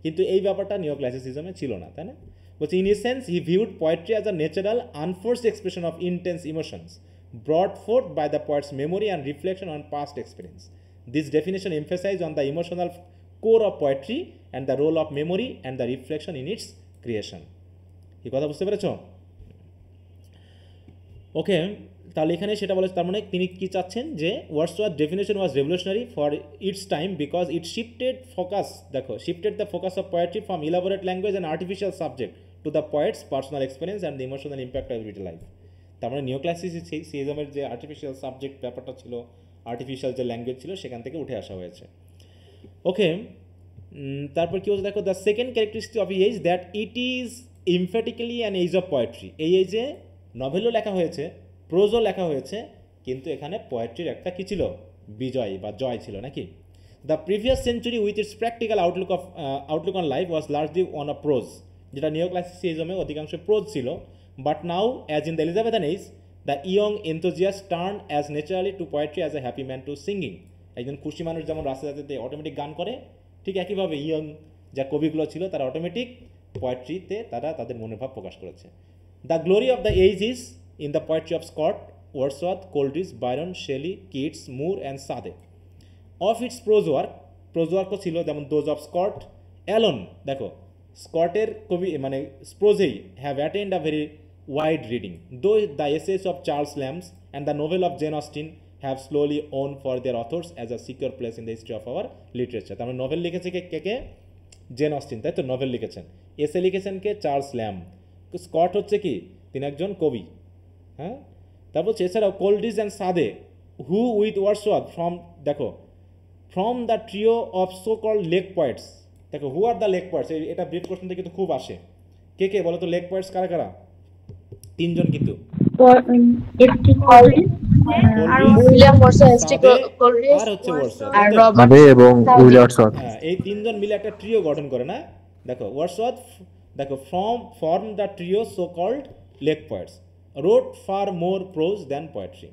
কিন্তু এই ব্যাপারটা নিও ক্লাসিসিজমে ছিল না, তাই না? বলছে in essence he viewed poetry as a natural unforced expression of intense emotions brought forth by the poet's memory and reflection on past experience. This definition emphasize on the emotional core of poetry and the role of memory and the reflection in its creation. এই কথা বুঝতে পেরেছ? ওকে, তাহলে এখানে সেটা বলেছে, তার মানে তিনি কি চাচ্ছেন যে Wordsworth definition was revolutionary for its time because it shifted the focus of poetry from elaborate language and artificial subject to the poet's personal experience and the emotional impact of everyday life. তার মানে নিওক্লাসিসিজমের যে আর্টিফিশিয়াল সাবজেক্ট ব্যাপারটা ছিল, আর্টিফিশিয়াল যে ল্যাঙ্গুয়েজ ছিল, সেখান থেকে উঠে আসা হয়েছে। ওকে, তারপর কী হচ্ছে দেখো, the second characteristic of age that it is emphatically an age of poetry. এই এজে নভেলও লেখা হয়েছে, প্রোজও লেখা হয়েছে, কিন্তু এখানে পোয়েট্রির একটা কী ছিল, বিজয় বা জয় ছিল নাকি। The previous century with its practical Outlook on life was largely on a pros, যেটা নিওক্লাসিসিজমে অধিকাংশ প্রোজ ছিল। But now as in the Elizabethan as the young enthusiast turn as naturally two poetry as a happy man to singing. একজন খুশি মানুষ যেমন রাস্তা যাতে অটোমেটিক গান করে, ঠিক একইভাবে ইয়ং যা কবিগুলো ছিল তারা অটোমেটিক পোয়েট্রিতে তারা তাদের মনের ভাব প্রকাশ করেছে। The glory of the age is in the poetry of Scott, Wordsworth, Coleridge, Byron, Shelley, Keats, Moore and Southey. Of its প্রোজওয়ার্কও ছিল যেমন দোজ অফ স্কট অ্যালন। দেখো স্কটের কবি মানে প্রোজেই have attend a very wide reading, though the essays of Charles Lamb's and the novel of Jane Austen have slowly won for their authors as a secure place in the history of our literature. তার মানে নভেল লিখেছে কে? জেন অস্টিন, তাই তো নভেল লিখেছেন। এসে লিখেছেন কে? Charles lamb. স্কট হচ্ছে কি, তিনি একজন কবি, হ্যাঁ। তারপর হচ্ছে এছাড়াও Coleridge and Southey who with Wordsworth from, দেখো from the trio of so called lake poets. দেখো who are the lake poets, এটা ব্রিফ কোশ্চেনটা কিন্তু খুব আসে। কে বলো তো লেক পয়েটস কারা কারা? তিনজন কিন্তু, উইলিয়াম কোলরিজ আর হচ্ছে ওয়ার্ডসওয়ার্থ, আর তাই তো? রবার্ট এবং উইলিয়ামসন। হ্যাঁ, এই তিনজন মিলে একটা ট্রিও গঠন করে না। দেখো ওয়ার্ডসওয়ার্থ, দেখো form the trio so called lake poets, wrote far more prose than poetry.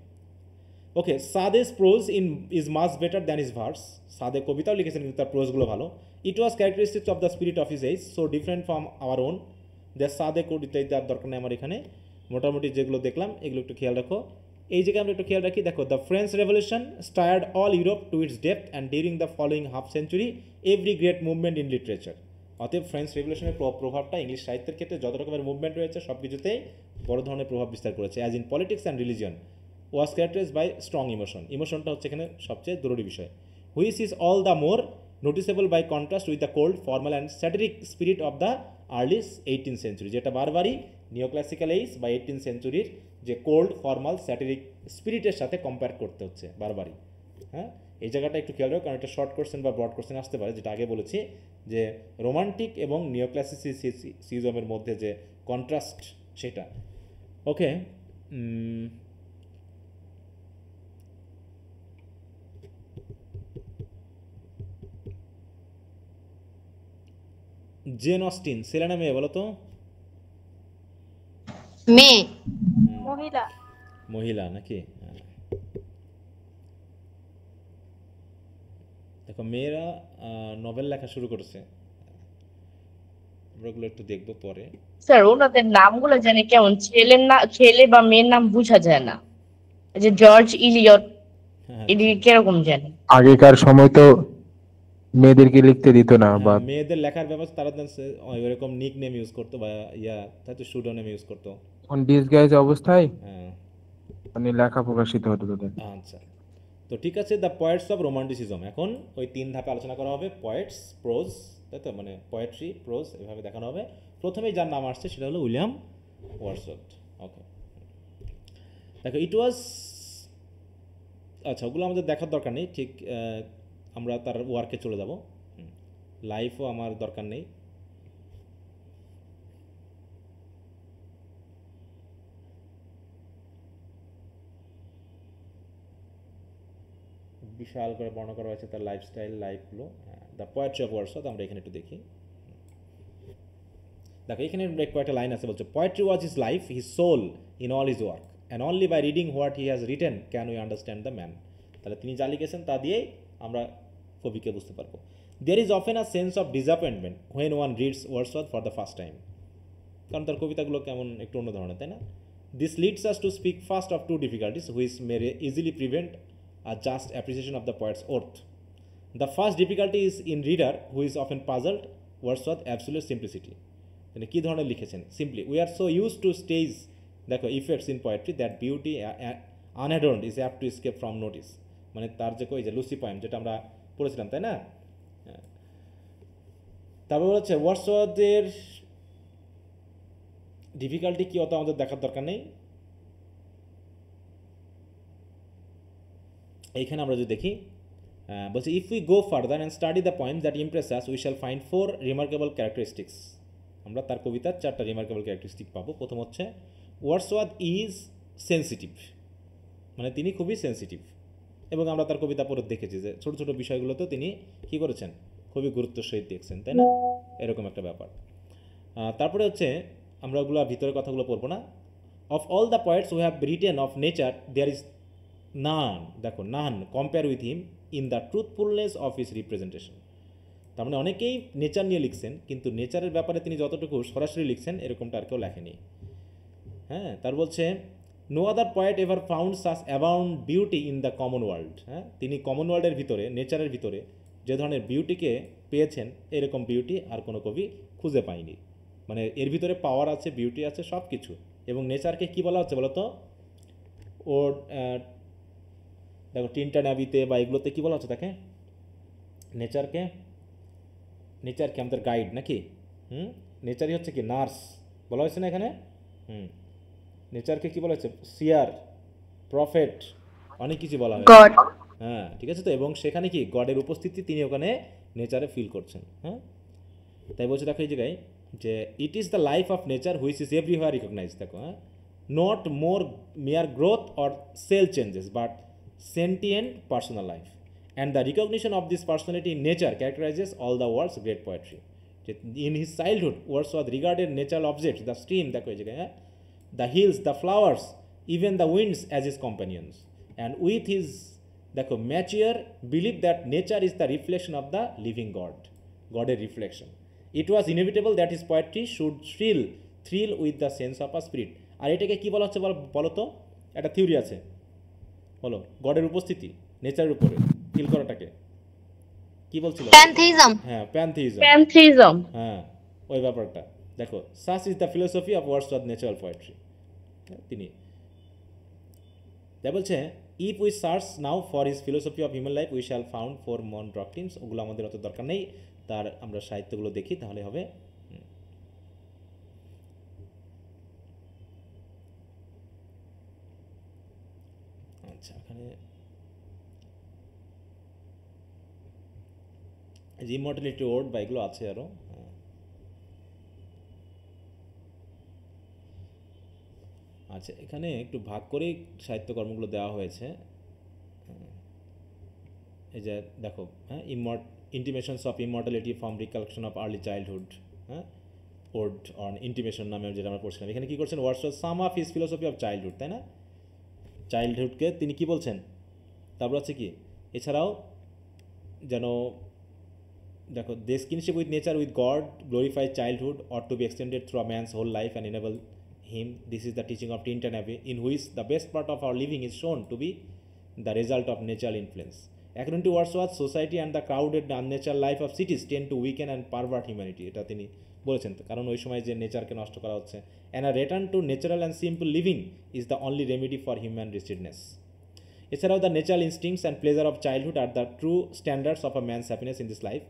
Okay, Southey's prose is much better than is verse. Southey কবিতাও লিখেছেন কিন্তু তার প্রোজগুলো ভালো। It was characteristics of the spirit of his age, so different from our own. Southey কবিতায় দেওয়ার দরকার নেই আমার এখানে, মোটামুটি যেগুলো দেখলাম এগুলো একটু খেয়াল রাখো। এই জায়গায় আমরা একটু খেয়াল রাখি, দেখো the French revolution stirred all Europe to its depth and during the following half century every great movement in literature. অতএব ফ্রেঞ্চ রেভলিউশনের প্রভাবটা ইংলিশ সাহিত্যের ক্ষেত্রে যত রকমের মুভমেন্ট রয়েছে সব কিছুতেই বড় ধরনের প্রভাব বিস্তার করেছে। As in politics and religion was characterised by strong emotion. ইমোশনটা হচ্ছে এখানে সবচেয়ে জরুরি বিষয়। Which is all the more noticeable by contrast with the cold formal and satiric spirit of the early 18th century, যেটা বারবারই নিওক্লাসিক্যাল এজ বা 18th সেঞ্চুরির যে কোল্ড ফর্মাল স্যাটিরিক স্পিরিটের সাথে কম্পেয়ার করতে হচ্ছে বারবারই। হ্যাঁ, এই জায়গাটা একটু খেয়াল রাখো, কারণ এটা শর্ট কোশ্চেন বা ব্রড কোশ্চেন আসতে পারে। যেটা আগে বলেছি যে রোমান্টিক এবং নিওক্লাসিসিজমের মধ্যে যে কন্ট্রাস্ট সেটা। ওকে, জেন অস্টিন ছেলে না মেয়ে বলো তো? মেয়ে, মহিলা। মহিলা নাকি? দেখো মেয়েরা নভেল লেখা শুরু করেছে, আমরা ওগুলো একটু দেখবো পরে। স্যার ওনাদের নামগুলো জানি কেমন, ছেলে বা মেয়ের নাম বোঝা যায় না। এই যে জর্জ ইলিয়ট, এটি কিরকম জানি। আগেকার সময় তো মেয়েদেরকে লিখতে দিত না, বা মেয়েদের লেখার ব্যবস্থা তারা ওইরকম নিক নেম ইউজ করতো বা তাই তো সুডোনেম ইউজ করতো। ডিসগাইজ অবস্থায় হ্যাঁ, মানে লেখা প্রকাশিত হতো তাদের। আচ্ছা, তো ঠিক আছে। দ্য পয়েটস অফ রোমান্টিসিজম, এখন ওই 3 ধাপে আলোচনা করা হবে। পয়েটস, প্রোজ, তাই তো, মানে পোয়েট্রি, প্রোজ এভাবে দেখানো হবে। প্রথমেই যার নাম আসছে সেটা হলো উইলিয়াম ওয়ার্ডসওয়ার্থ। ওকে, দেখো ইট ওয়াজ, আচ্ছা ওগুলো আমাদের দেখার দরকার নেই, ঠিক আমরা তার ওয়ার্কে চলে যাব। লাইফও আমার দরকার নেই। বিশাল করে বর্ণনা করা হয়েছে তার লাইফস্টাইল, লাইফগুলো। দ্য পোয়েট্রি অফ ওয়ার্ডসওয়ার্থ আমরা এখানে একটু দেখি। দেখো এখানে কয়েকটা লাইন আছে, বলছে poetry was his life, his soul in all his work, and only by reading what he has written can we understand the man. তাহলে তিনি যা লিখেছেন তা দিয়েই আমরা কবিকে বুঝতে পারবো। There is often a sense of disappointment when one reads Wordsworth for the first time, কারণ তার কবিতাগুলো কেমন একটু অন্য ধরনের, তাই না? This leads us to speak first of two difficulties which may easily prevent a just appreciation of the poet's worth. The first difficulty is in reader who is often puzzled Wordsworth absolute simplicity. মানে কি ধরনের লিখেছেন? Simply, we are so used to stage, দেখো effects in poetry that beauty unadorned is apt to escape from notice. মানে তার যে কই যে লুসি পোয়েম যেটা আমরা পড়েছিলাম, তাই না? তারপর হচ্ছে ওয়ার্ডসওয়ার্থের ডিফিকাল্টি কী অত আমাদের দেখার দরকার নেই। এইখানে আমরা যদি দেখি বলছে if we go further and study the point that Impress us we shall find 4 remarkable characteristics. আমরা তার কবিতার 4টা রিমার্কেবল ক্যারেক্টারিস্টিক পাবো। প্রথম হচ্ছে ওয়ার্ডসওয়ার্থ ইজ সেন্সিটিভ, মানে তিনি খুবই সেন্সিটিভ, এবং আমরা তার কবিতা পড়ে দেখেছি যে ছোটো ছোটো বিষয়গুলোতেও তিনি কী করেছেন, খুবই গুরুত্বের সহিত দেখছেন, তাই না, এরকম একটা ব্যাপার। তারপরে হচ্ছে আমরা ওগুলো ভিতরের কথাগুলো পড়বো না। Of all the poets who have written of nature there is none, দেখো none compare with him in the truthfulness of his representation. তার মানে অনেকেই নেচার নিয়ে লিখছেন, কিন্তু নেচারের ব্যাপারে তিনি যতটুকু সরাসরি লিখছেন এরকমটা আর কেউ লেখেনি। হ্যাঁ, তার বলছে no other poet ever found such abound beauty in the common world. হ্যাঁ, তিনি কমন ওয়ার্ল্ডের ভিতরে, নেচারের ভিতরে যে ধরনের বিউটিকে পেয়েছেন, এরকম বিউটি আর কোনো কবি খুঁজে পায়নি। মানে এর ভিতরে পাওয়ার আছে, বিউটি আছে, সব কিছু। এবং নেচারকে কী বলা হচ্ছে বলো তো, ওর দেখো টিনটা নাবিতে বা এগুলোতে কী বলা হচ্ছে তাকে, নেচারকে আমাদের গাইড নাকি, নেচারই হচ্ছে কি নার্স বলা হয়েছে না এখানে। নেচারকে কী বলা হচ্ছে, সিয়ার, প্রফেট, অনেক কিছু বলা হয়েছে। গড। হ্যাঁ, ঠিক আছে তো। এবং সেখানে কি গডের উপস্থিতি তিনি ওখানে নেচারে ফিল করছেন। হ্যাঁ, তাই বলছে দেখো এই জায়গায় যে it is the life of nature which is everywhere recognise. দেখো, হ্যাঁ, not more mere growth or cell changes but sentient personal life and the recognition of this personality in nature characterises all the world's great poetry. In his childhood Wordsworth regarded natural objects, the stream, দেখো এই জায়গায়, হ্যাঁ, the hills, the flowers, even the winds as his companions. And with his দেখো mature belief that nature is the reflection of the living God, God's reflection. It was inevitable that his poetry should thrill with the sense of a spirit. আর এটাকে কি বলা হচ্ছে বলো তো, একটা থিওরি আছে, বলো, গডের উপস্থিতি নেচারের উপরে ফিল করাটাকে কি বলছিল? Pantheism. হ্যাঁ, প্যানথিজম। প্যান্থিজম। হ্যাঁ, ওই ব্যাপারটা দেখো, such is the philosophy of Wordsworth natural poetry. তিনি তাই বলছে if we search now for his philosophy of human life we shall found for মন ডক্ট্রিনস। ওগুলো আমাদের অত দরকার নেই, তার আমরা সাহিত্যগুলো দেখি তাহলে হবে। আচ্ছা, এখানে যে ইমর্টালিটি ওয়ার্ড বা এগুলো আছে আরও। আচ্ছা, এখানে একটু ভাগ করেই সাহিত্যকর্মগুলো দেওয়া হয়েছে। এই যে দেখো, হ্যাঁ, intimations of immortality from recollection of early childhood, হ্যাঁ, ওড অন ইন্টিমেশন নামে যেটা আমরা পড়ছিলাম। এখানে কী করছেন, Wordsworth sum of his philosophy of childhood, তাই না, চাইল্ডহুডকে তিনি কি বলছেন। তারপর হচ্ছে কি, এছাড়াও যেন দেখো the kinship with nature with God glorified childhood or to be extended through a man's whole life and enable him. This is the teaching of Tintin Abbey, in which the best part of our living is shown to be the result of natural influence. According to Wordsworth, society and the crowded unnatural life of cities tend to weaken and pervert humanity. এটা তিনি বলেছেন, কারণ ওই সময় যে নেচারকে নষ্ট করা হচ্ছে। And a return to natural and simple living is the only remedy for human wretchedness. এছাড়াও the natural instincts and pleasure of childhood are the true standards of a man's happiness in this life.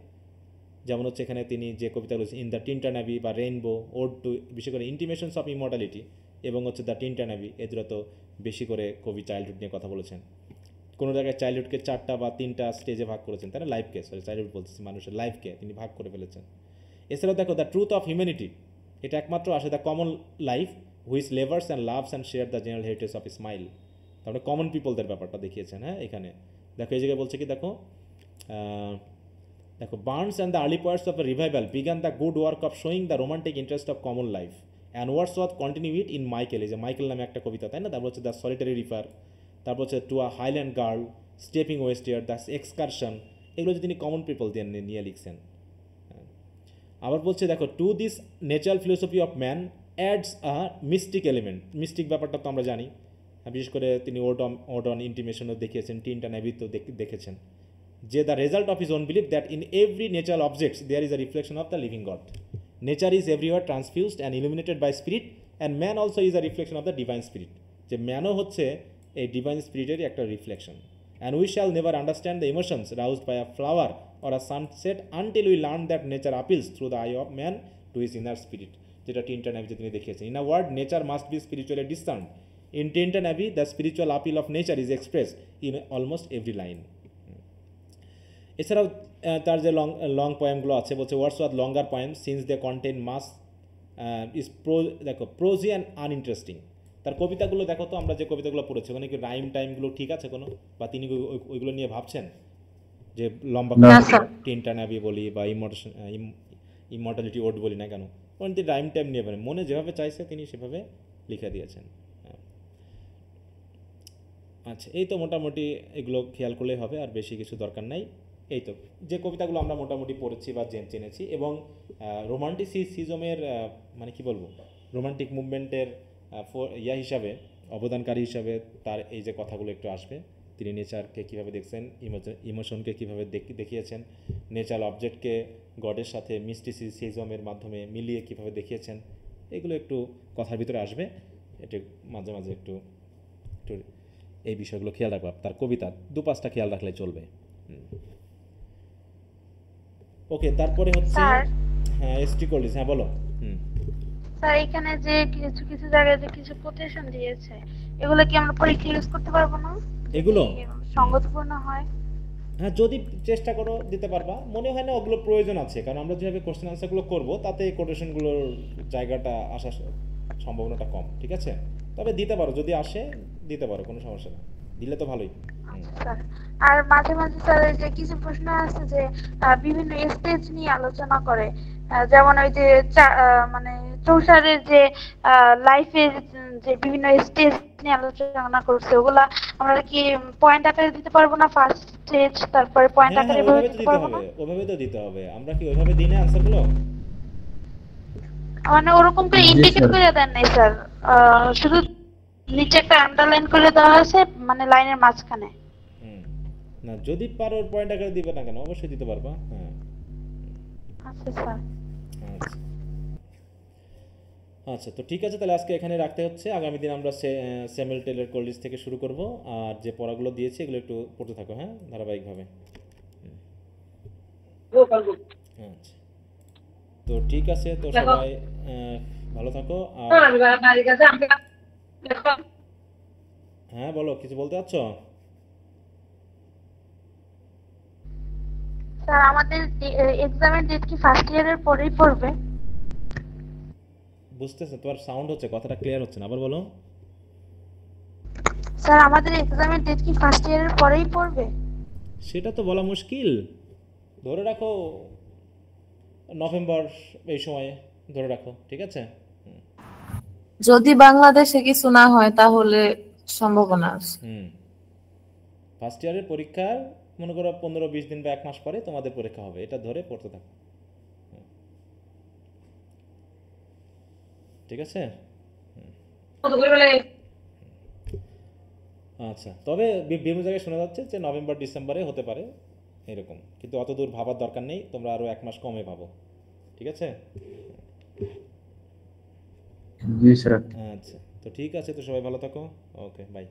যেমন হচ্ছে এখানে তিনি যে কবিতা বলেছেন ইন দ্য টিনটন অ্যাবি বা রেইনবো, ওড টু, বিশেষ করে ইন্টিমেশনস অফ ইমর্টালিটি এবং হচ্ছে দ্য টিনটন অ্যাবি, এগুলো তো বেশি করে কবি চাইল্ডহুড নিয়ে কথা বলেছেন। কোনো জায়গায় চাইল্ডহুডকে 4টা বা 3টা স্টেজে ভাগ করেছেন, তাই না, লাইফকে, সরি চাইল্ডহুড বলতেছি, মানুষের লাইফকে তিনি ভাগ করে ফেলেছেন। এছাড়াও দেখো দ্য ট্রুথ অফ হিউম্যানিটি, এটা একমাত্র আসে the common life which lovers and loves and share the general heritage of smile. তারপরে কমন পিপলদের ব্যাপারটা দেখিয়েছেন। হ্যাঁ, এখানে দেখো এই জায়গায় বলছে কি, দেখো দেখো Burns and the early poets of a revival began the good work of showing the romantic interest of common life and Wordsworth continue it in Michael. এই যে মাইকেল নামে একটা কবিতা, তাই না, তারপর হচ্ছে দ্য সলিটারি রিভার, তারপর হচ্ছে to a highland girl, stepping westward, the excursion, এগুলো যে তিনি কমন পিপল দিয়ে নিয়ে লিখছেন। আবার বলছে দেখো to this natural philosophy of man ads a mystic element. Mystic ব্যাপারটা তো আমরা জানি, বিশেষ করে তিনি ওড অন ইন্টিমেশনও দেখিয়েছেন, টিনটন অ্যাবিতেও দেখেছেন যে the result of his own belief that in every natural objects there is a reflection of the living God. Nature is everywhere transfused and illuminated by spirit and man also is a reflection of the divine spirit. যে ম্যানও হচ্ছে এই ডিভাইন স্পিরিটেরই একটা reflection. And we shall never understand the emotions roused by a flower or a sunset until we learn that nature appeals through the eye of man to his inner spirit. যেটা টিনটন অ্যাবিতে তিনি দেখিয়েছেন। In a word nature must be spiritually discern, in Tintern Abbey the spiritual appeal of nature is express in almost every line. এছাড়াও তার যে লং পোয়েমগুলো আছে, বলছে Wordsworth longer poem since they contain mass is দেখো প্রোজি অ্যান্ড আনইন্টারেস্টিং। তার কবিতাগুলো দেখো তো, আমরা যে কবিতাগুলো পড়েছি ওখানে কি রাইম টাইমগুলো ঠিক আছে কোনো, বা তিনি ওইগুলো নিয়ে ভাবছেন যে লম্বা না, টিনটন অ্যাবি বলি বা ইমর্টালিটি ওড বলি না কেন, ওখানে তিনি রাইম টাইম নিয়ে পারেন, মনে যেভাবে চাইছে তিনি সেভাবে লিখে দিয়েছেন। আচ্ছা, এই তো মোটামুটি এগুলো খেয়াল করলেই হবে, আর বেশি কিছু দরকার নাই। এই তো যে কবিতাগুলো আমরা মোটামুটি পড়েছি বা জেনেছি, এবং রোমান্টিসিজমের মানে কি বলবো, রোমান্টিক মুভমেন্টের হিসাবে, অবদানকারী হিসাবে তার এই যে কথাগুলো একটু আসবে। তিনি নেচারকে কীভাবে দেখছেন, ইমোশনকে কীভাবে দেখিয়েছেন, নেচার অবজেক্টকে গডের সাথে মিস্টিসিজমের মাধ্যমে মিলিয়ে কীভাবে দেখিয়েছেন, এগুলো একটু কথার ভিতরে আসবে। এটা মাঝে মাঝে একটু একটু এই বিষয়গুলো খেয়াল রাখবা। তার কবিতা 2-5টা খেয়াল রাখলে চলবে। ওকে, তারপরে হচ্ছে হ্যাঁ এসটি কলিজ, হ্যাঁ বলো। স্যার এখানে যে কিছু কিছু জায়গায় যে কিছু কোটেশন দিয়েছে, এগুলো কি আমরা পরীক্ষা ইউজ করতে পারবো না? এগুলো সঙ্গতপূর্ণ হয়? হ্যাঁ, যদি চেষ্টা করো দিতে পারবা। মনে হয় না ওগুলো প্রয়োজন আছে, কারণ আমরা যেভাবে কোশ্চেন আনসারগুলো করবো তাতে এই কোটেশনগুলোর জায়গাটা আসার সম্ভাবনাটা কম। ঠিক আছে, তবে দিতে পারো, যদি আসে দিতে পারো, কোনো সমস্যা না, দিলে তো ভালোই। স্যার আর মাঝে মাঝে স্যার এই যে কিছু প্রশ্ন আছে যে বিভিন্ন স্টেজ নিয়ে আলোচনা করে, যেমন ওই যে মানে চৌসারের যে লাইফের যে বিভিন্ন স্টেজ নিয়ে আলোচনা করছে, ওগুলা আমরা কি পয়েন্ট আকারে দিতে পারবো না? ফার্স্ট স্টেজ, তারপরে পয়েন্ট হ্যাঁ আকারে ওইভাবে তো দিতে দিতে পারবো না? হবে, ওইভাবে তো দিতে হবে। আমরা কি ওইভাবে দিই না আনসারগুলো? মানে ওরকম করে ইন্ডিকেট করে দেন নাই স্যার, শুধু নিচে একটা আন্ডারলাইন করে দেওয়া আছে, মানে লাইনের মাঝখানে। না, যদি পারো পয়েন্ট আকারে দিবে না কেন, অবশ্যই দিতে পারবা। হ্যাঁ আচ্ছা স্যার। আচ্ছা আচ্ছা, তো ঠিক আছে, তাহলে আজকে এখানে রাখতে হচ্ছে। আগামী দিন আমরা স্যামুয়েল টেলর কলেজ থেকে শুরু করব, আর যে পড়াগুলো দিয়েছি এগুলো একটু পড়তে থাকো, হ্যাঁ, ধারাবাহিকভাবে। আচ্ছা, তো ঠিক আছে, তো সবাই ভালো থাকো। আর হ্যাঁ বলো, কিছু বলতে চাচ্ছো? স্যার আমাদের এক্সামের ডেট কি ফার্স্ট ইয়ারের পরেই পড়বে? বুঝতেছো, তোমার সাউন্ড হচ্ছে, কথাটা ক্লিয়ার হচ্ছে না, আবার বলো। স্যার আমাদের এক্সামের ডেট কি ফার্স্ট ইয়ারের পরেই পড়বে? সেটা তো বলা মুশকিল, ধরে রাখো নভেম্বর এই সময়ে ধরে রাখো, ঠিক আছে। যদি বাংলাদেশে কিছু না হয় তাহলে সম্ভাবনা আছে। ফার্স্ট ইয়ারের পরীক্ষার মনে করো 15-20 দিন বা 1 মাস পরে তোমাদের পরীক্ষা হবে, এটা ধরে পড়তে থাকো, ঠিক আছে। আচ্ছা, তবে বিভিন্ন জায়গায় শোনা যাচ্ছে যে নভেম্বর ডিসেম্বরে হতে পারে এরকম, কিন্তু অত দূর ভাবার দরকার নেই, তোমরা আরো 1 মাস কমে ভাবো, ঠিক আছে। জি স্যার। আচ্ছা, তো ঠিক আছে, তো সবাই ভালো থাকো, ওকে বাই।